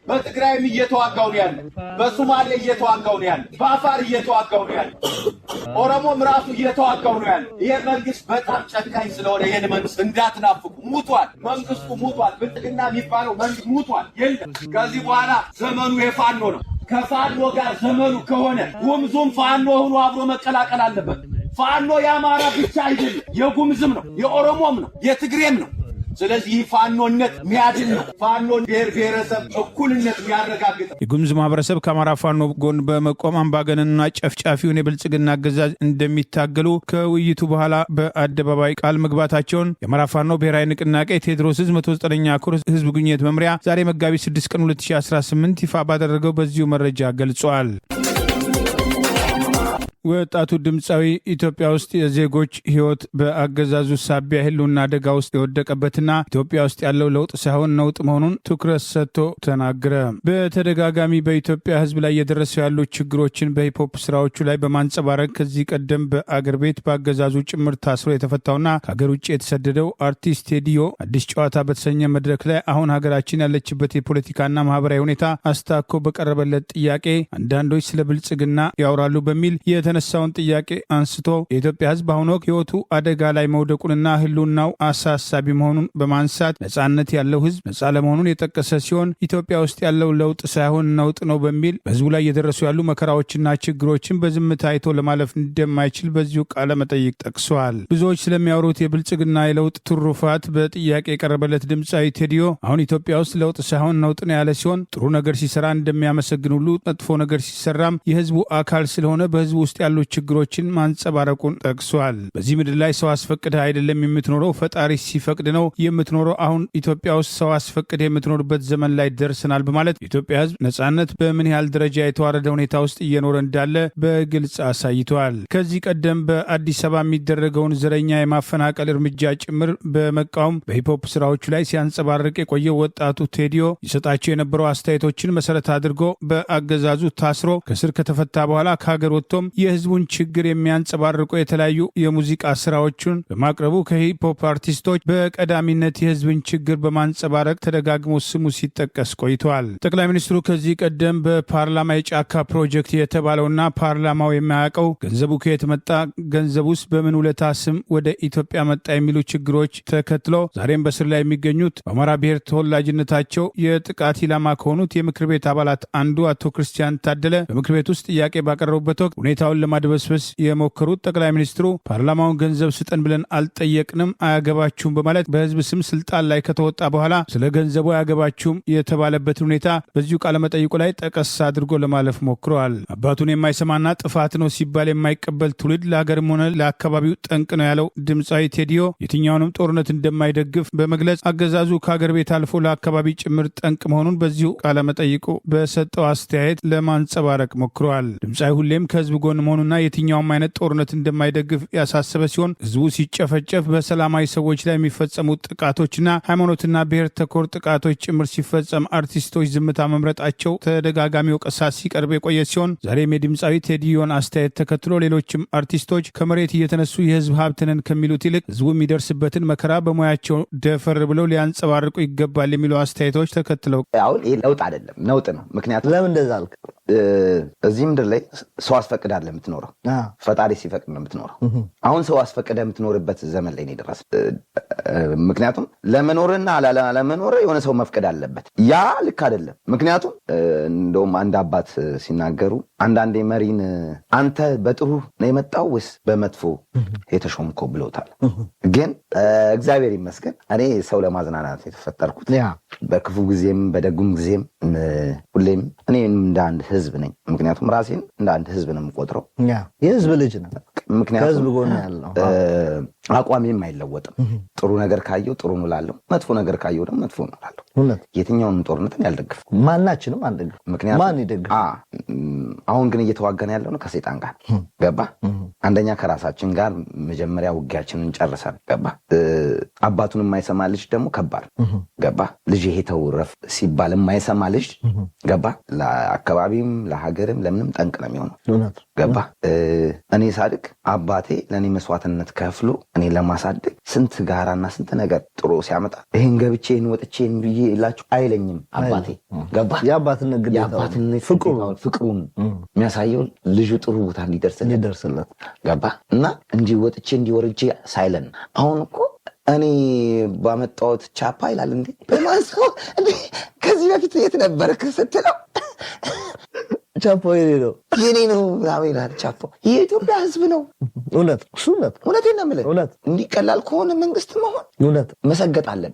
Speaker 4: በትግራይም እየተዋጋው ነው ያለ፣ በሶማሌ እየተዋጋው ነው ያለ፣ በአፋር እየተዋጋው ነው ያለ፣ ኦሮሞም ራሱ እየተዋጋው ነው ያለ። ይሄ መንግስት በጣም ጨካኝ ስለሆነ ይሄን መንግስት እንዳትናፍቁ። ሙቷል፣ መንግስቱ ሙቷል። ብልጽግና የሚባለው መንግስት ሙቷል። የለም ከዚህ በኋላ ዘመኑ የፋኖ ነው። ከፋኖ ጋር ዘመኑ ከሆነ ጉምዙም ፋኖ ሆኖ አብሮ መቀላቀል አለበት። ፋኖ የአማራ ብቻ አይደለም፣ የጉምዝም ነው፣ የኦሮሞም ነው፣ የትግሬም ነው። ስለዚህ ፋኖነት የሚያድን ነው። ፋኖን ብሔረሰብ እኩልነት የሚያረጋግጥ
Speaker 1: የጉሙዝ ማህበረሰብ ከአማራ ፋኖ ጎን በመቆም አምባገነንና ጨፍጫፊውን የብልጽግና አገዛዝ እንደሚታገሉ ከውይይቱ በኋላ በአደባባይ ቃል መግባታቸውን የአማራ ፋኖ ብሔራዊ ንቅናቄ ቴዎድሮስ 109ኛ ኮር ህዝብ ግንኙነት መምሪያ ዛሬ መጋቢት 6 ቀን 2018 ይፋ ባደረገው በዚሁ መረጃ ገልጿል። ወጣቱ ድምፃዊ ኢትዮጵያ ውስጥ የዜጎች ህይወት በአገዛዙ ሳቢያ ህልውና አደጋ ውስጥ የወደቀበትና ኢትዮጵያ ውስጥ ያለው ለውጥ ሳይሆን ነውጥ መሆኑን ትኩረት ሰጥቶ ተናገረ። በተደጋጋሚ በኢትዮጵያ ህዝብ ላይ እየደረሱ ያሉ ችግሮችን በሂፕሆፕ ስራዎቹ ላይ በማንጸባረቅ ከዚህ ቀደም በአገር ቤት በአገዛዙ ጭምር ታስሮ የተፈታውና ከሀገር ውጭ የተሰደደው አርቲስት ቴዲዮ አዲስ ጨዋታ በተሰኘ መድረክ ላይ አሁን ሀገራችን ያለችበት የፖለቲካና ማህበራዊ ሁኔታ አስታኮ በቀረበለት ጥያቄ አንዳንዶች ስለ ብልጽግና ያወራሉ በሚል የተነሳውን ጥያቄ አንስቶ የኢትዮጵያ ህዝብ አሁን ወቅት ህይወቱ አደጋ ላይ መውደቁንና ህልውናው አሳሳቢ መሆኑን በማንሳት ነጻነት ያለው ህዝብ ነጻ ለመሆኑን የጠቀሰ ሲሆን ኢትዮጵያ ውስጥ ያለው ለውጥ ሳይሆን ነውጥ ነው በሚል በህዝቡ ላይ እየደረሱ ያሉ መከራዎችና ችግሮችን በዝምታ አይቶ ለማለፍ እንደማይችል በዚሁ ቃለ መጠይቅ ጠቅሷል። ብዙዎች ስለሚያወሩት የብልጽግና የለውጥ ትሩፋት በጥያቄ የቀረበለት ድምፃዊ ቴዲዮ አሁን ኢትዮጵያ ውስጥ ለውጥ ሳይሆን ነውጥ ነው ያለ ሲሆን ጥሩ ነገር ሲሰራ እንደሚያመሰግን ሁሉ መጥፎ ነገር ሲሰራም የህዝቡ አካል ስለሆነ በህዝቡ ውስጥ ያሉ ችግሮችን ማንጸባረቁን ጠቅሷል። በዚህ ምድር ላይ ሰው አስፈቅደህ አይደለም የምትኖረው፣ ፈጣሪ ሲፈቅድ ነው የምትኖረው። አሁን ኢትዮጵያ ውስጥ ሰው አስፈቅደህ የምትኖርበት ዘመን ላይ ደርሰናል በማለት የኢትዮጵያ ህዝብ ነጻነት በምን ያህል ደረጃ የተዋረደ ሁኔታ ውስጥ እየኖረ እንዳለ በግልጽ አሳይቷል። ከዚህ ቀደም በአዲስ አበባ የሚደረገውን ዘረኛ የማፈናቀል እርምጃ ጭምር በመቃወም በሂፕሆፕ ስራዎቹ ላይ ሲያንጸባርቅ የቆየው ወጣቱ ቴዲዮ ይሰጣቸው የነበረው አስተያየቶችን መሰረት አድርጎ በአገዛዙ ታስሮ ከስር ከተፈታ በኋላ ከሀገር ወጥቶም የህዝቡን ችግር የሚያንጸባርቁ የተለያዩ የሙዚቃ ስራዎችን በማቅረቡ ከሂፕሆፕ አርቲስቶች በቀዳሚነት የህዝብን ችግር በማንጸባረቅ ተደጋግሞ ስሙ ሲጠቀስ ቆይቷል። ጠቅላይ ሚኒስትሩ ከዚህ ቀደም በፓርላማ የጫካ ፕሮጀክት የተባለውና ፓርላማው የማያውቀው ገንዘቡ ከየት መጣ፣ ገንዘብ ውስጥ በምን ውለታ ስም ወደ ኢትዮጵያ መጣ የሚሉ ችግሮች ተከትሎ ዛሬም በስር ላይ የሚገኙት በአማራ ብሔር ተወላጅነታቸው የጥቃት ኢላማ ከሆኑት የምክር ቤት አባላት አንዱ አቶ ክርስቲያን ታደለ በምክር ቤት ውስጥ ጥያቄ ባቀረቡበት ወቅት ሁኔታውን ለማድበስበስ የሞከሩት ጠቅላይ ሚኒስትሩ ፓርላማውን ገንዘብ ስጠን ብለን አልጠየቅንም፣ አያገባችሁም በማለት በህዝብ ስም ስልጣን ላይ ከተወጣ በኋላ ስለ ገንዘቡ አያገባችሁም የተባለበትን ሁኔታ በዚሁ ቃለመጠይቁ ላይ ጠቀስ አድርጎ ለማለፍ ሞክረዋል። አባቱን የማይሰማና ጥፋት ነው ሲባል የማይቀበል ትውልድ ለሀገርም ሆነ ለአካባቢው ጠንቅ ነው ያለው ድምፃዊ ቴዲዮ የትኛውንም ጦርነት እንደማይደግፍ በመግለጽ አገዛዙ ከሀገር ቤት አልፎ ለአካባቢ ጭምር ጠንቅ መሆኑን በዚሁ ቃለመጠይቁ በሰጠው አስተያየት ለማንጸባረቅ ሞክረዋል። ድምፃዊ ሁሌም ከህዝብ ጎን መሆኑና የትኛውም አይነት ጦርነት እንደማይደግፍ ያሳሰበ ሲሆን ህዝቡ ሲጨፈጨፍ በሰላማዊ ሰዎች ላይ የሚፈጸሙ ጥቃቶችና ሃይማኖትና ብሔር ተኮር ጥቃቶች ጭምር ሲፈጸም አርቲስቶች ዝምታ መምረጣቸው ተደጋጋሚ ወቀሳ ሲቀርብ የቆየ ሲሆን ዛሬም የድምፃዊ ቴዲዮን አስተያየት ተከትሎ ሌሎችም አርቲስቶች ከመሬት እየተነሱ የህዝብ ሀብትነን ከሚሉት ይልቅ ህዝቡ የሚደርስበትን መከራ በሙያቸው ደፈር ብለው ሊያንጸባርቁ ይገባል የሚሉ አስተያየቶች ተከትለው
Speaker 5: አሁን ይህ ለውጥ አይደለም ነውጥ ነው። ምክንያቱም ለምን እንደዛ አልክ? እዚህ ምድር ላይ ሰው አስፈቅዳለ የምትኖረው ፈጣሪ ሲፈቅድ ነው የምትኖረው። አሁን ሰው አስፈቅደ የምትኖርበት ዘመን ላይ ነው የደረሰ። ምክንያቱም ለመኖርና ለመኖር የሆነ ሰው መፍቀድ አለበት። ያ ልክ አይደለም። ምክንያቱም እንደውም አንድ አባት ሲናገሩ አንዳንዴ መሪን አንተ በጥሩ ነው የመጣው ወይስ በመጥፎ የተሾምከው ብለውታል። ግን እግዚአብሔር ይመስገን እኔ ሰው ለማዝናናት የተፈጠርኩት በክፉ ጊዜም በደጉም ጊዜም ሁሌም እኔ እንደ አንድ ህዝብ ነኝ። ምክንያቱም ራሴን እንደ አንድ ህዝብ ነው የምቆጥረው።
Speaker 6: የህዝብ ልጅ ነው።
Speaker 5: ምክንያቱም አቋሜም አይለወጥም። ጥሩ ነገር ካየው ጥሩ ነው እላለሁ፣ መጥፎ ነገር ካየው ደግሞ መጥፎ ነው እላለሁ። የትኛውንም ጦርነትን ያልደግፍኩ
Speaker 6: ማናችንም አንደግፍ።
Speaker 5: ምክንያቱም ማን ይደግፍ? አሁን ግን እየተዋጋን ያለው ነው ከሰይጣን ጋር ገባ። አንደኛ ከራሳችን ጋር መጀመሪያ ውጊያችንን እንጨርሳለን ገባ። አባቱን የማይሰማ ልጅ ደግሞ ከባድ ገባ። ልጅ ይሄ ተውረፍ ሲባል የማይሰማ ልጅ ገባ። ለአካባቢም ለሀገርም ለምንም ጠንቅ ነው የሚሆነው ገባ። እኔ ሳድግ አባቴ ለእኔ መስዋዕትነት ከፍሎ እኔ ለማሳደግ ስንት ጋራና ስንት ነገር ጥሮ ሲያመጣ ይህን ገብቼን ወጥቼን ብዬ ላችሁ አይለኝም አባቴ ገባ።
Speaker 6: የአባትነት
Speaker 5: ፍቅሩን የሚያሳየው ልጁ ጥሩ ቦታ እንዲደርስለት ገባ። እና እንዲህ ወጥቼ እንዲወርጄ ሳይለን አሁን እኮ እኔ ባመጣሁት ቻፓ ይላል እንዴ በማንሰው እንዴ ከዚህ በፊት የት ነበርክ ስትለው
Speaker 6: ቻፖ
Speaker 5: የኔ ነው ምናምን ይላል። ቻፖ የኢትዮጵያ ህዝብ ነው።
Speaker 6: እውነት እሱ
Speaker 5: እውነቴን ነው የምልህ።
Speaker 6: እውነት
Speaker 5: እንዲቀላል ከሆነ መንግስት መሆን
Speaker 6: እውነት
Speaker 5: መሰገጥ አለን።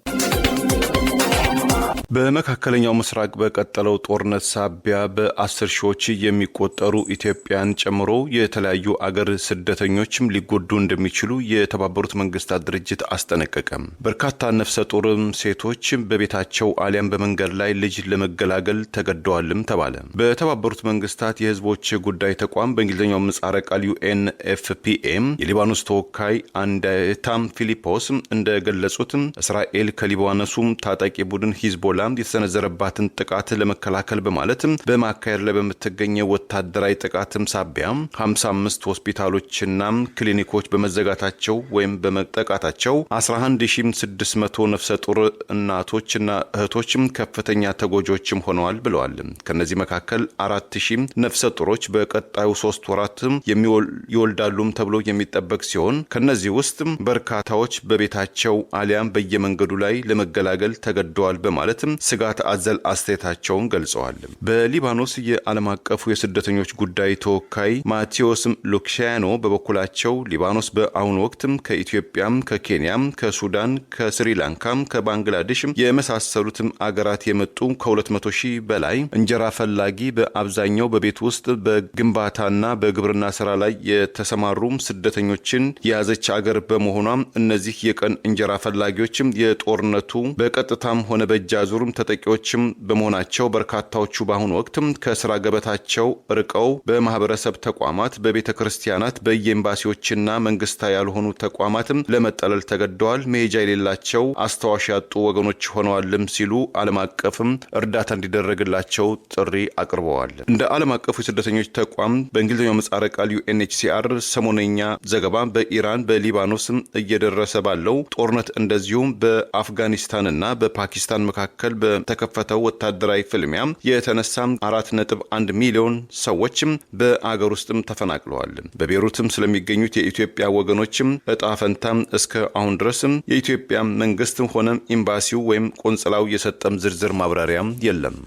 Speaker 3: በመካከለኛው ምስራቅ በቀጠለው ጦርነት ሳቢያ በ10 ሺዎች የሚቆጠሩ ኢትዮጵያን ጨምሮ የተለያዩ አገር ስደተኞችም ሊጎዱ እንደሚችሉ የተባበሩት መንግስታት ድርጅት አስጠነቀቀ። በርካታ ነፍሰ ጡር ሴቶች በቤታቸው አሊያም በመንገድ ላይ ልጅ ለመገላገል ተገደዋልም ተባለ። በተባበሩት መንግስታት የህዝቦች ጉዳይ ተቋም በእንግሊዝኛው ምህጻረ ቃል UNFPA የሊባኖስ ተወካይ አንዳታም ፊሊፖስ እንደገለጹት እስራኤል ከሊባኖሱ ታጣቂ ቡድን ሂዝቦላ የተሰነዘረባትን ጥቃት ለመከላከል በማለት በማካሄድ ላይ በምትገኘው ወታደራዊ ጥቃትም ሳቢያ 55 ሆስፒታሎችና ክሊኒኮች በመዘጋታቸው ወይም በመጠቃታቸው 11600 ነፍሰ ጡር እናቶችና እህቶች ከፍተኛ ተጎጆችም ሆነዋል ብለዋል። ከነዚህ መካከል 4000 ነፍሰ ጡሮች በቀጣዩ 3 ወራት ይወልዳሉም ተብሎ የሚጠበቅ ሲሆን ከነዚህ ውስጥ በርካታዎች በቤታቸው አሊያም በየመንገዱ ላይ ለመገላገል ተገደዋል በማለት ስጋት አዘል አስተያየታቸውን ገልጸዋል። በሊባኖስ የዓለም አቀፉ የስደተኞች ጉዳይ ተወካይ ማቴዎስ ሉክሻያኖ በበኩላቸው ሊባኖስ በአሁኑ ወቅት ከኢትዮጵያም፣ ከኬንያም፣ ከሱዳን፣ ከስሪላንካም፣ ከባንግላዴሽ የመሳሰሉትም አገራት የመጡ ከ200 ሺህ በላይ እንጀራ ፈላጊ በአብዛኛው በቤት ውስጥ በግንባታና በግብርና ስራ ላይ የተሰማሩ ስደተኞችን የያዘች አገር በመሆኗ እነዚህ የቀን እንጀራ ፈላጊዎችም የጦርነቱ በቀጥታም ሆነ በእጃዙር ተጠቂዎችም በመሆናቸው በርካታዎቹ በአሁኑ ወቅት ከስራ ገበታቸው ርቀው በማህበረሰብ ተቋማት፣ በቤተ ክርስቲያናት፣ በየኤምባሲዎችና መንግስታዊ ያልሆኑ ተቋማትም ለመጠለል ተገደዋል። መሄጃ የሌላቸው አስተዋሽ ያጡ ወገኖች ሆነዋልም ሲሉ ዓለም አቀፍም እርዳታ እንዲደረግላቸው ጥሪ አቅርበዋል። እንደ ዓለም አቀፉ የስደተኞች ተቋም በእንግሊዝኛው ምህጻረ ቃል UNHCR ሰሞነኛ ዘገባ በኢራን በሊባኖስ እየደረሰ ባለው ጦርነት እንደዚሁም በአፍጋኒስታንና በፓኪስታን መካከል በተከፈተው ወታደራዊ ፍልሚያ የተነሳ 4.1 ሚሊዮን ሰዎችም በአገር ውስጥም ተፈናቅለዋል። በቤሩትም ስለሚገኙት የኢትዮጵያ ወገኖችም እጣ ፈንታም እስከ አሁን ድረስም የኢትዮጵያ መንግስትም ሆነ ኤምባሲው ወይም ቆንጽላው የሰጠም ዝርዝር ማብራሪያም የለም።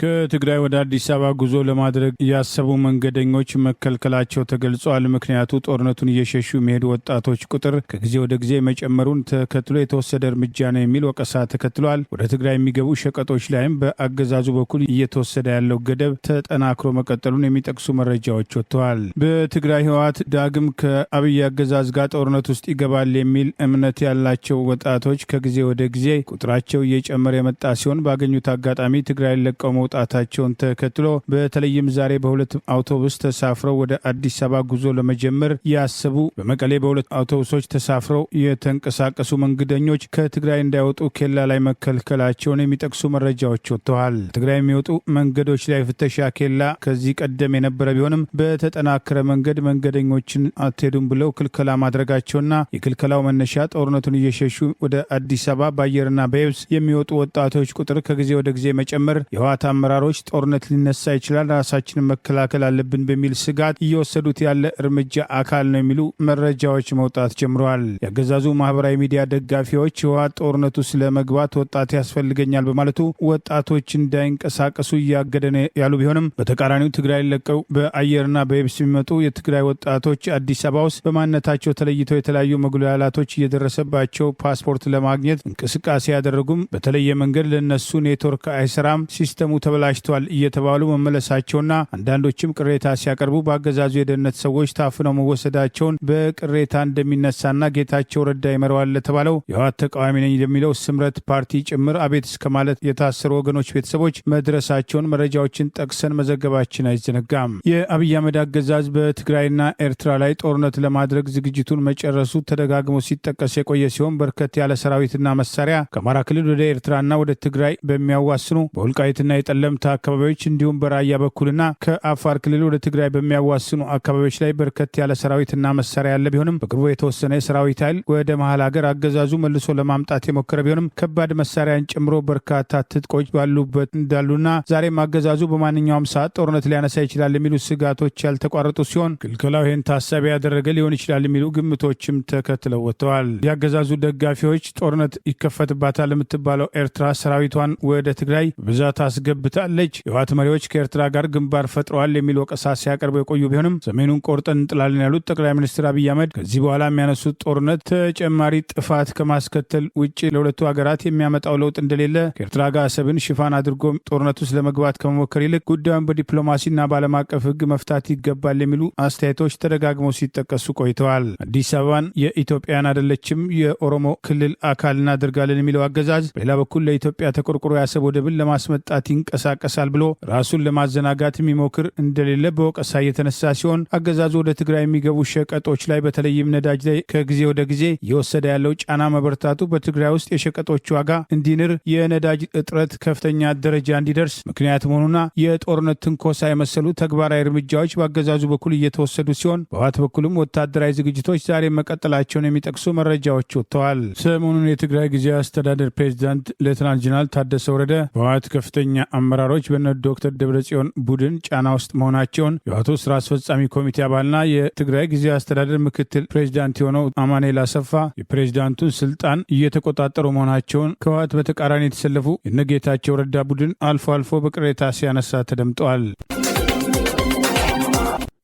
Speaker 1: ከትግራይ ወደ አዲስ አበባ ጉዞ ለማድረግ ያሰቡ መንገደኞች መከልከላቸው ተገልጿል። ምክንያቱ ጦርነቱን እየሸሹ የሚሄዱ ወጣቶች ቁጥር ከጊዜ ወደ ጊዜ መጨመሩን ተከትሎ የተወሰደ እርምጃ ነው የሚል ወቀሳ ተከትሏል። ወደ ትግራይ የሚገቡ ሸቀጦች ላይም በአገዛዙ በኩል እየተወሰደ ያለው ገደብ ተጠናክሮ መቀጠሉን የሚጠቅሱ መረጃዎች ወጥተዋል። በትግራይ ህወሓት ዳግም ከአብይ አገዛዝ ጋር ጦርነት ውስጥ ይገባል የሚል እምነት ያላቸው ወጣቶች ከጊዜ ወደ ጊዜ ቁጥራቸው እየጨመረ የመጣ ሲሆን ባገኙት አጋጣሚ ትግራይን ለቀው መውጣታቸውን ተከትሎ በተለይም ዛሬ በሁለት አውቶቡስ ተሳፍረው ወደ አዲስ አበባ ጉዞ ለመጀመር ያሰቡ በመቀሌ በሁለት አውቶቡሶች ተሳፍረው የተንቀሳቀሱ መንገደኞች ከትግራይ እንዳይወጡ ኬላ ላይ መከልከላቸውን የሚጠቅሱ መረጃዎች ወጥተዋል። ትግራይ የሚወጡ መንገዶች ላይ ፍተሻ ኬላ ከዚህ ቀደም የነበረ ቢሆንም በተጠናከረ መንገድ መንገደኞችን አትሄዱም ብለው ክልከላ ማድረጋቸውና የክልከላው መነሻ ጦርነቱን እየሸሹ ወደ አዲስ አበባ በአየርና በየብስ የሚወጡ ወጣቶች ቁጥር ከጊዜ ወደ ጊዜ መጨመር የህወሓት አመራሮች ጦርነት ሊነሳ ይችላል፣ ራሳችንን መከላከል አለብን በሚል ስጋት እየወሰዱት ያለ እርምጃ አካል ነው የሚሉ መረጃዎች መውጣት ጀምረዋል። ያገዛዙ ማህበራዊ ሚዲያ ደጋፊዎች ህወሓት ጦርነቱ ስለመግባት ወጣት ያስፈልገኛል በማለቱ ወጣቶች እንዳይንቀሳቀሱ እያገደ ነው ያሉ ቢሆንም በተቃራኒው ትግራይ ለቀው በአየርና በየብስ የሚመጡ የትግራይ ወጣቶች አዲስ አበባ ውስጥ በማንነታቸው ተለይተው የተለያዩ መጉላላቶች እየደረሰባቸው ፓስፖርት ለማግኘት እንቅስቃሴ ያደረጉም በተለየ መንገድ ለነሱ ኔትወርክ አይሰራም፣ ሲስተሙ ተበላሽቷል እየተባሉ መመለሳቸውና አንዳንዶችም ቅሬታ ሲያቀርቡ በአገዛዙ የደህንነት ሰዎች ታፍነው መወሰዳቸውን በቅሬታ እንደሚነሳና ጌታቸው ረዳ ይመራዋል ለተባለው የህወሓት ተቃዋሚ ነኝ የሚለው ስምረት ፓርቲ ጭምር አቤት እስከ ማለት የታሰሩ ወገኖች ቤተሰቦች መድረሳቸውን መረጃዎችን ጠቅሰን መዘገባችን አይዘነጋም። የአብይ አህመድ አገዛዝ በትግራይና ኤርትራ ላይ ጦርነት ለማድረግ ዝግጅቱን መጨረሱ ተደጋግሞ ሲጠቀስ የቆየ ሲሆን በርከት ያለ ሰራዊትና መሳሪያ ከአማራ ክልል ወደ ኤርትራና ወደ ትግራይ በሚያዋስኑ በወልቃይትና የጠለምታ አካባቢዎች እንዲሁም በራያ በኩልና ከአፋር ክልል ወደ ትግራይ በሚያዋስኑ አካባቢዎች ላይ በርከት ያለ ሰራዊትና መሳሪያ ያለ ቢሆንም በቅርቡ የተወሰነ የሰራዊት ኃይል ወደ መሀል ሀገር አገዛዙ መልሶ ለማምጣት የሞከረ ቢሆንም ከባድ መሳሪያን ጨምሮ በርካታ ትጥቆች ባሉበት እንዳሉና ዛሬም አገዛዙ በማንኛውም ሰዓት ጦርነት ሊያነሳ ይችላል የሚሉ ስጋቶች ያልተቋረጡ ሲሆን ክልከላው ይህን ታሳቢ ያደረገ ሊሆን ይችላል የሚሉ ግምቶችም ተከትለው ወጥተዋል። የአገዛዙ ደጋፊዎች ጦርነት ይከፈትባታል የምትባለው ኤርትራ ሰራዊቷን ወደ ትግራይ ብዛት አስገብታ ሰንብታለች። የህወሓት መሪዎች ከኤርትራ ጋር ግንባር ፈጥረዋል የሚል ወቀሳ ሲያቀርቡ የቆዩ ቢሆንም ሰሜኑን ቆርጠን እንጥላለን ያሉት ጠቅላይ ሚኒስትር አብይ አህመድ ከዚህ በኋላ የሚያነሱት ጦርነት ተጨማሪ ጥፋት ከማስከተል ውጭ ለሁለቱ ሀገራት የሚያመጣው ለውጥ እንደሌለ ከኤርትራ ጋር አሰብን ሽፋን አድርጎ ጦርነት ውስጥ ለመግባት ከመሞከር ይልቅ ጉዳዩን በዲፕሎማሲና በዓለም አቀፍ ህግ መፍታት ይገባል የሚሉ አስተያየቶች ተደጋግመው ሲጠቀሱ ቆይተዋል። አዲስ አበባን የኢትዮጵያን አይደለችም የኦሮሞ ክልል አካል እናደርጋለን የሚለው አገዛዝ በሌላ በኩል ለኢትዮጵያ ተቆርቆሮ የአሰብ ወደብን ለማስመጣት ይንቀሳቀሳል ብሎ ራሱን ለማዘናጋት የሚሞክር እንደሌለ በወቀሳ የተነሳ ሲሆን አገዛዙ ወደ ትግራይ የሚገቡ ሸቀጦች ላይ በተለይም ነዳጅ ላይ ከጊዜ ወደ ጊዜ እየወሰደ ያለው ጫና መበርታቱ በትግራይ ውስጥ የሸቀጦች ዋጋ እንዲንር፣ የነዳጅ እጥረት ከፍተኛ ደረጃ እንዲደርስ ምክንያት መሆኑና የጦርነት ትንኮሳ የመሰሉ ተግባራዊ እርምጃዎች በአገዛዙ በኩል እየተወሰዱ ሲሆን በህወሓት በኩልም ወታደራዊ ዝግጅቶች ዛሬ መቀጠላቸውን የሚጠቅሱ መረጃዎች ወጥተዋል። ሰሞኑን የትግራይ ጊዜያዊ አስተዳደር ፕሬዚዳንት ሌተናንት ጀነራል ታደሰ ወረደ በህወሓት ከፍተኛ አመራሮች በነ ዶክተር ደብረጽዮን ቡድን ጫና ውስጥ መሆናቸውን የህወሓቱ ስራ አስፈጻሚ ኮሚቴ አባልና የትግራይ ጊዜያዊ አስተዳደር ምክትል ፕሬዚዳንት የሆነው አማኑኤል አሰፋ የፕሬዚዳንቱን ስልጣን እየተቆጣጠሩ መሆናቸውን ከህወሓት በተቃራኒ የተሰለፉ የነጌታቸው ረዳ ቡድን አልፎ አልፎ በቅሬታ ሲያነሳ ተደምጠዋል።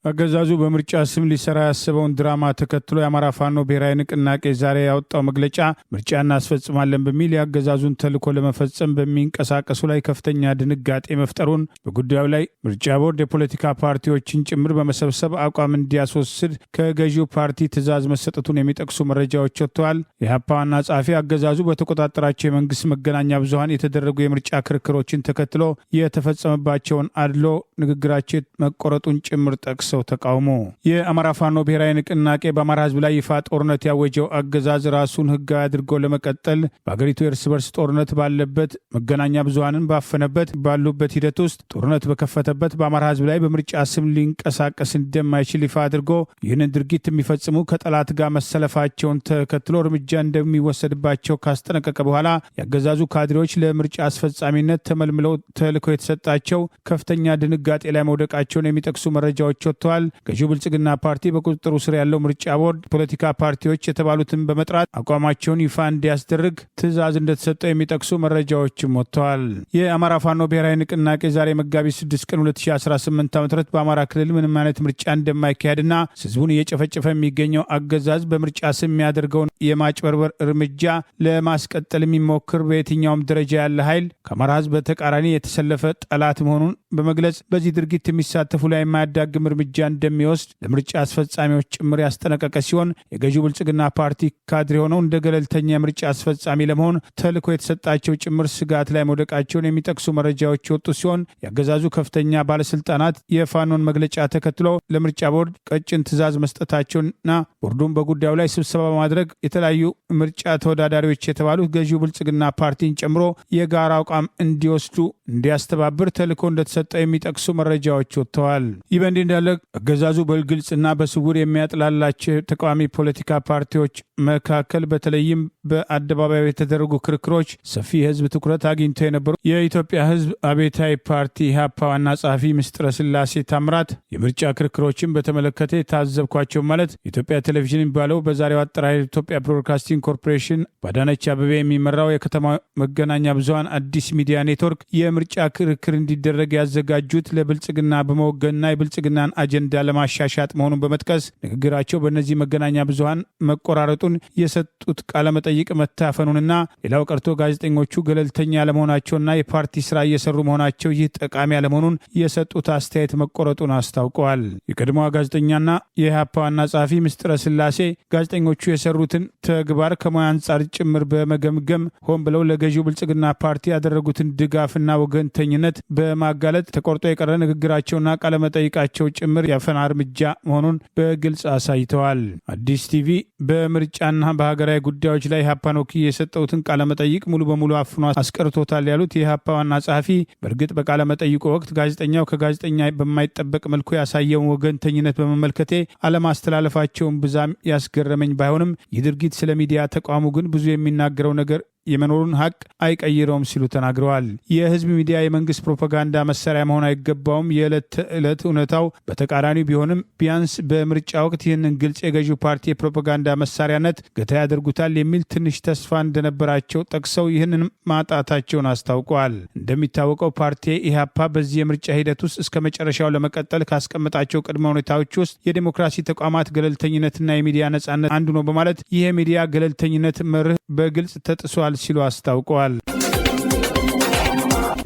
Speaker 1: አገዛዙ በምርጫ ስም ሊሰራ ያሰበውን ድራማ ተከትሎ የአማራ ፋኖ ብሔራዊ ንቅናቄ ዛሬ ያወጣው መግለጫ ምርጫ እናስፈጽማለን በሚል የአገዛዙን ተልዕኮ ለመፈጸም በሚንቀሳቀሱ ላይ ከፍተኛ ድንጋጤ መፍጠሩን፣ በጉዳዩ ላይ ምርጫ ቦርድ የፖለቲካ ፓርቲዎችን ጭምር በመሰብሰብ አቋም እንዲያስወስድ ከገዢው ፓርቲ ትዕዛዝ መሰጠቱን የሚጠቅሱ መረጃዎች ወጥተዋል። የኢህአፓ ዋና ጸሐፊ አገዛዙ በተቆጣጠራቸው የመንግስት መገናኛ ብዙኃን የተደረጉ የምርጫ ክርክሮችን ተከትሎ የተፈጸመባቸውን አድሎ ንግግራቸው መቆረጡን ጭምር ጠቅሰው ተቃውሞ የአማራ ፋኖ ብሔራዊ ንቅናቄ በአማራ ህዝብ ላይ ይፋ ጦርነት ያወጀው አገዛዝ ራሱን ህጋዊ አድርጎ ለመቀጠል በአገሪቱ የእርስ በርስ ጦርነት ባለበት መገናኛ ብዙሃንን ባፈነበት ባሉበት ሂደት ውስጥ ጦርነት በከፈተበት በአማራ ህዝብ ላይ በምርጫ ስም ሊንቀሳቀስ እንደማይችል ይፋ አድርጎ ይህንን ድርጊት የሚፈጽሙ ከጠላት ጋር መሰለፋቸውን ተከትሎ እርምጃ እንደሚወሰድባቸው ካስጠነቀቀ በኋላ የአገዛዙ ካድሬዎች ለምርጫ አስፈጻሚነት ተመልምለው ተልዕኮ የተሰጣቸው ከፍተኛ ድንጋጤ ላይ መውደቃቸውን የሚጠቅሱ መረጃዎች ወጥተዋል። ገዢው ብልጽግና ፓርቲ በቁጥጥሩ ስር ያለው ምርጫ ቦርድ ፖለቲካ ፓርቲዎች የተባሉትን በመጥራት አቋማቸውን ይፋ እንዲያስደርግ ትዕዛዝ እንደተሰጠው የሚጠቅሱ መረጃዎችም ወጥተዋል። የአማራ ፋኖ ብሔራዊ ንቅናቄ ዛሬ መጋቢት 6 ቀን 2018 ዓ.ም በአማራ ክልል ምንም አይነት ምርጫ እንደማይካሄድና ህዝቡን እየጨፈጨፈ የሚገኘው አገዛዝ በምርጫ ስም የሚያደርገውን የማጭበርበር እርምጃ ለማስቀጠል የሚሞክር በየትኛውም ደረጃ ያለ ኃይል ከአማራ ህዝብ በተቃራኒ የተሰለፈ ጠላት መሆኑን በመግለጽ በዚህ ድርጊት የሚሳተፉ ላይ የማያዳግም እርምጃ እንደሚወስድ ለምርጫ አስፈጻሚዎች ጭምር ያስጠነቀቀ ሲሆን የገዢው ብልጽግና ፓርቲ ካድሬ ሆነው እንደ ገለልተኛ የምርጫ አስፈጻሚ ለመሆን ተልዕኮ የተሰጣቸው ጭምር ስጋት ላይ መውደቃቸውን የሚጠቅሱ መረጃዎች የወጡ ሲሆን የአገዛዙ ከፍተኛ ባለስልጣናት የፋኖን መግለጫ ተከትሎ ለምርጫ ቦርድ ቀጭን ትዕዛዝ መስጠታቸውንና ቦርዱን በጉዳዩ ላይ ስብሰባ በማድረግ የተለያዩ ምርጫ ተወዳዳሪዎች የተባሉት ገዢው ብልጽግና ፓርቲን ጨምሮ የጋራ አቋም እንዲወስዱ እንዲያስተባብር ተልዕኮ እንደተሰጠው የሚጠቅሱ መረጃዎች ወጥተዋል። ይህ በእንዲህ እንዳለ አገዛዙ በግልጽና በስውር የሚያጥላላቸው ተቃዋሚ ፖለቲካ ፓርቲዎች መካከል በተለይም በአደባባይ የተደረጉ ክርክሮች ሰፊ የህዝብ ትኩረት አግኝተው የነበሩ የኢትዮጵያ ህዝብ አብዮታዊ ፓርቲ ኢህአፓ ዋና ጸሐፊ ምስጢረ ስላሴ ታምራት የምርጫ ክርክሮችን በተመለከተ የታዘብኳቸው ማለት የኢትዮጵያ ቴሌቪዥን የሚባለው በዛሬው አጠራር የኢትዮጵያ ብሮድካስቲንግ ኮርፖሬሽን በአዳነች አቤቤ የሚመራው የከተማ መገናኛ ብዙሃን አዲስ ሚዲያ ኔትወርክ የምርጫ ክርክር እንዲደረግ ያዘጋጁት ለብልጽግና በመወገንና የብልጽግናን አጀንዳ ለማሻሻጥ መሆኑን በመጥቀስ ንግግራቸው በእነዚህ መገናኛ ብዙሃን መቆራረጡን የሰጡት ቃለመጠይቅ መታፈኑንና ሌላው ቀርቶ ጋዜጠኞቹ ገለልተኛ ያለመሆናቸውና የፓርቲ ስራ እየሰሩ መሆናቸው ይህ ጠቃሚ ያለመሆኑን የሰጡት አስተያየት መቆረጡን አስታውቀዋል። የቀድሞዋ ጋዜጠኛና የኢህአፓ ዋና ጸሐፊ ምስጢረ ስላሴ ጋዜጠኞቹ የሰሩትን ተግባር ከሙያ አንጻር ጭምር በመገምገም ሆን ብለው ለገዢው ብልጽግና ፓርቲ ያደረጉትን ድጋፍና ወገንተኝነት በማጋለጥ ተቆርጦ የቀረ ንግግራቸውና ቃለመጠይቃቸው ጭምር ያፈና እርምጃ መሆኑን በግልጽ አሳይተዋል። አዲስ ቲቪ በምርጫና በሀገራዊ ጉዳዮች ላይ ኢህአፓን ወክዬ የሰጠውትን ቃለመጠይቅ ሙሉ በሙሉ አፍኖ አስቀርቶታል ያሉት የኢህአፓ ዋና ጸሐፊ በእርግጥ በቃለመጠይቁ ወቅት ጋዜጠኛው ከጋዜጠኛ በማይጠበቅ መልኩ ያሳየውን ወገንተኝነት በመመልከቴ አለማስተላለፋቸውን ብዛም ያስገረመኝ ባይሆንም ይህ ድርጊት ስለ ሚዲያ ተቋሙ ግን ብዙ የሚናገረው ነገር የመኖሩን ሀቅ አይቀይረውም ሲሉ ተናግረዋል። የህዝብ ሚዲያ የመንግስት ፕሮፓጋንዳ መሳሪያ መሆን አይገባውም። የዕለት ተዕለት እውነታው በተቃራኒው ቢሆንም ቢያንስ በምርጫ ወቅት ይህንን ግልጽ የገዢው ፓርቲ የፕሮፓጋንዳ መሳሪያነት ገታ ያደርጉታል የሚል ትንሽ ተስፋ እንደነበራቸው ጠቅሰው ይህንን ማጣታቸውን አስታውቀዋል። እንደሚታወቀው ፓርቲ ኢህአፓ በዚህ የምርጫ ሂደት ውስጥ እስከ መጨረሻው ለመቀጠል ካስቀመጣቸው ቅድመ ሁኔታዎች ውስጥ የዲሞክራሲ ተቋማት ገለልተኝነትና የሚዲያ ነጻነት አንዱ ነው በማለት ይህ የሚዲያ ገለልተኝነት መርህ በግልጽ ተጥሷል ሲሉ አስታውቀዋል።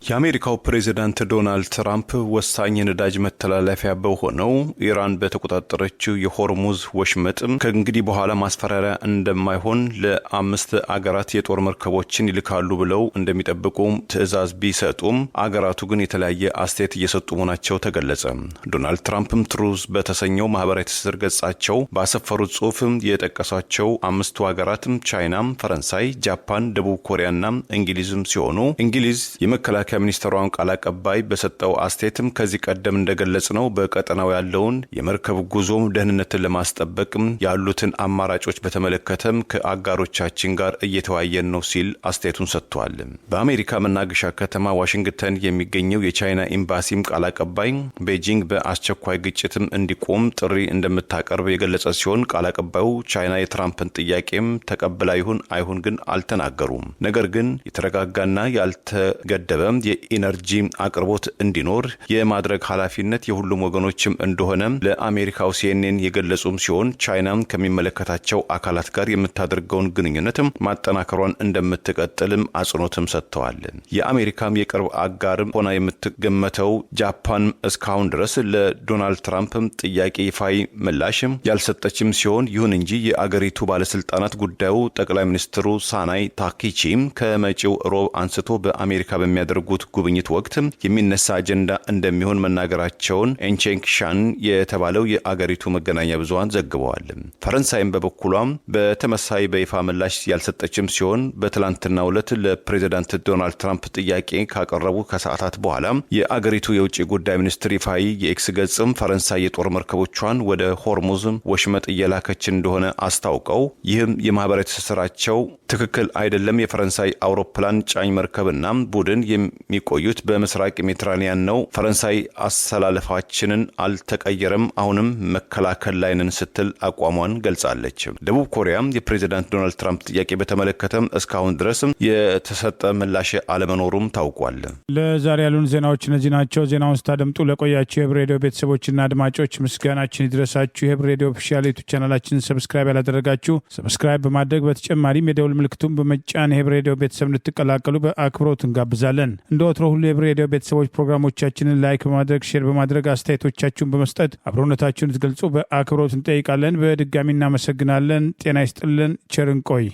Speaker 3: የአሜሪካው ፕሬዚዳንት ዶናልድ ትራምፕ ወሳኝ የነዳጅ መተላለፊያ በሆነው ኢራን በተቆጣጠረችው የሆርሙዝ ወሽመጥ ከእንግዲህ በኋላ ማስፈራሪያ እንደማይሆን ለ5 አገራት የጦር መርከቦችን ይልካሉ ብለው እንደሚጠብቁ ትዕዛዝ ቢሰጡም አገራቱ ግን የተለያየ አስተያየት እየሰጡ መሆናቸው ተገለጸ። ዶናልድ ትራምፕም ትሩዝ በተሰኘው ማህበራዊ ትስስር ገጻቸው ባሰፈሩት ጽሑፍ የጠቀሷቸው 5ቱ አገራት ቻይና፣ ፈረንሳይ፣ ጃፓን፣ ደቡብ ኮሪያና እንግሊዝም ሲሆኑ እንግሊዝ የመከላከያ ሚኒስትሯን ቃል አቀባይ በሰጠው አስተያየትም ከዚህ ቀደም እንደገለጽ ነው በቀጠናው ያለውን የመርከብ ጉዞ ደህንነትን ለማስጠበቅ ያሉትን አማራጮች በተመለከተም ከአጋሮቻችን ጋር እየተወያየን ነው ሲል አስተያየቱን ሰጥቷል። በአሜሪካ መናገሻ ከተማ ዋሽንግተን የሚገኘው የቻይና ኤምባሲም ቃል አቀባይ ቤጂንግ በአስቸኳይ ግጭትም እንዲቆም ጥሪ እንደምታቀርብ የገለጸ ሲሆን ቃል አቀባዩ ቻይና የትራምፕን ጥያቄም ተቀብላ ይሁን አይሁን ግን አልተናገሩም። ነገር ግን የተረጋጋና ያልተገደበ የኢነርጂ አቅርቦት እንዲኖር የማድረግ ኃላፊነት የሁሉም ወገኖችም እንደሆነ ለአሜሪካው ሲኤንኤን የገለጹም ሲሆን ቻይናም ከሚመለከታቸው አካላት ጋር የምታደርገውን ግንኙነትም ማጠናከሯን እንደምትቀጥልም አጽንኦትም ሰጥተዋል። የአሜሪካም የቅርብ አጋርም ሆና የምትገመተው ጃፓን እስካሁን ድረስ ለዶናልድ ትራምፕ ጥያቄ ይፋዊ ምላሽ ያልሰጠችም ሲሆን ይሁን እንጂ የአገሪቱ ባለስልጣናት ጉዳዩ ጠቅላይ ሚኒስትሩ ሳናይ ታኪቺ ከመጪው ሮብ አንስቶ በአሜሪካ በሚያደርጉት ጉብኝት ወቅት የሚነሳ አጀንዳ እንደሚሆን መናገራቸውን ኤንቼንግሻን የተባለው የአገሪቱ መገናኛ ብዙሃን ዘግበዋል። ፈረንሳይም በበኩሏም በተመሳይ በይፋ ምላሽ ያልሰጠችም ሲሆን በትላንትናው ዕለት ለፕሬዚዳንት ዶናልድ ትራምፕ ጥያቄ ካቀረቡ ከሰዓታት በኋላ የአገሪቱ የውጭ ጉዳይ ሚኒስትር ይፋዊ የኤክስ ገጽም ፈረንሳይ የጦር መርከቦቿን ወደ ሆርሙዝ ወሽመጥ እየላከች እንደሆነ አስታውቀው ይህም የማህበራዊ ትስስራቸው ትክክል አይደለም፣ የፈረንሳይ አውሮፕላን ጫኝ መርከብና ቡድን የሚቆዩት በምስራቅ ሜዲትራኒያን ነው፣ ፈረንሳይ አሰላለፋችንን አልተቀየረም፣ አሁንም መከላከል ላይ ነን ስትል አቋሟን ገልጻለች። ደቡብ ኮሪያም የፕሬዚዳንት ዶናልድ ትራምፕ ጥያቄ በተመለከተም እስካሁን ድረስ የተሰጠ ምላሽ አለመኖሩም ታውቋል።
Speaker 1: ለዛሬ ያሉን ዜናዎች እነዚህ ናቸው። ዜናውን ስታደምጡ ለቆያችሁ የህብር ሬዲዮ ቤተሰቦችና አድማጮች ምስጋናችን ይድረሳችሁ። የህብር ሬዲዮ ኦፊሻል ዩቲዩብ ቻናላችንን ሰብስክራይብ ያላደረጋችሁ ሰብስክራይብ በማድረግ በተጨማሪም የደውል ምልክቱን በመጫን የህብር ሬዲዮ ቤተሰብ እንድትቀላቀሉ በአክብሮት እንጋብዛለን። እንደ ወትሮ ሁሉ የህብር ሬዲዮ ቤተሰቦች ፕሮግራሞቻችንን ላይክ በማድረግ ሼር በማድረግ አስተያየቶቻችሁን በመስጠት አብሮነታችሁን ትገልጹ በአክብሮት እንጠይቃለን። በድጋሚ እናመሰግናለን። ጤና ይስጥልን። ቸር እንቆይ።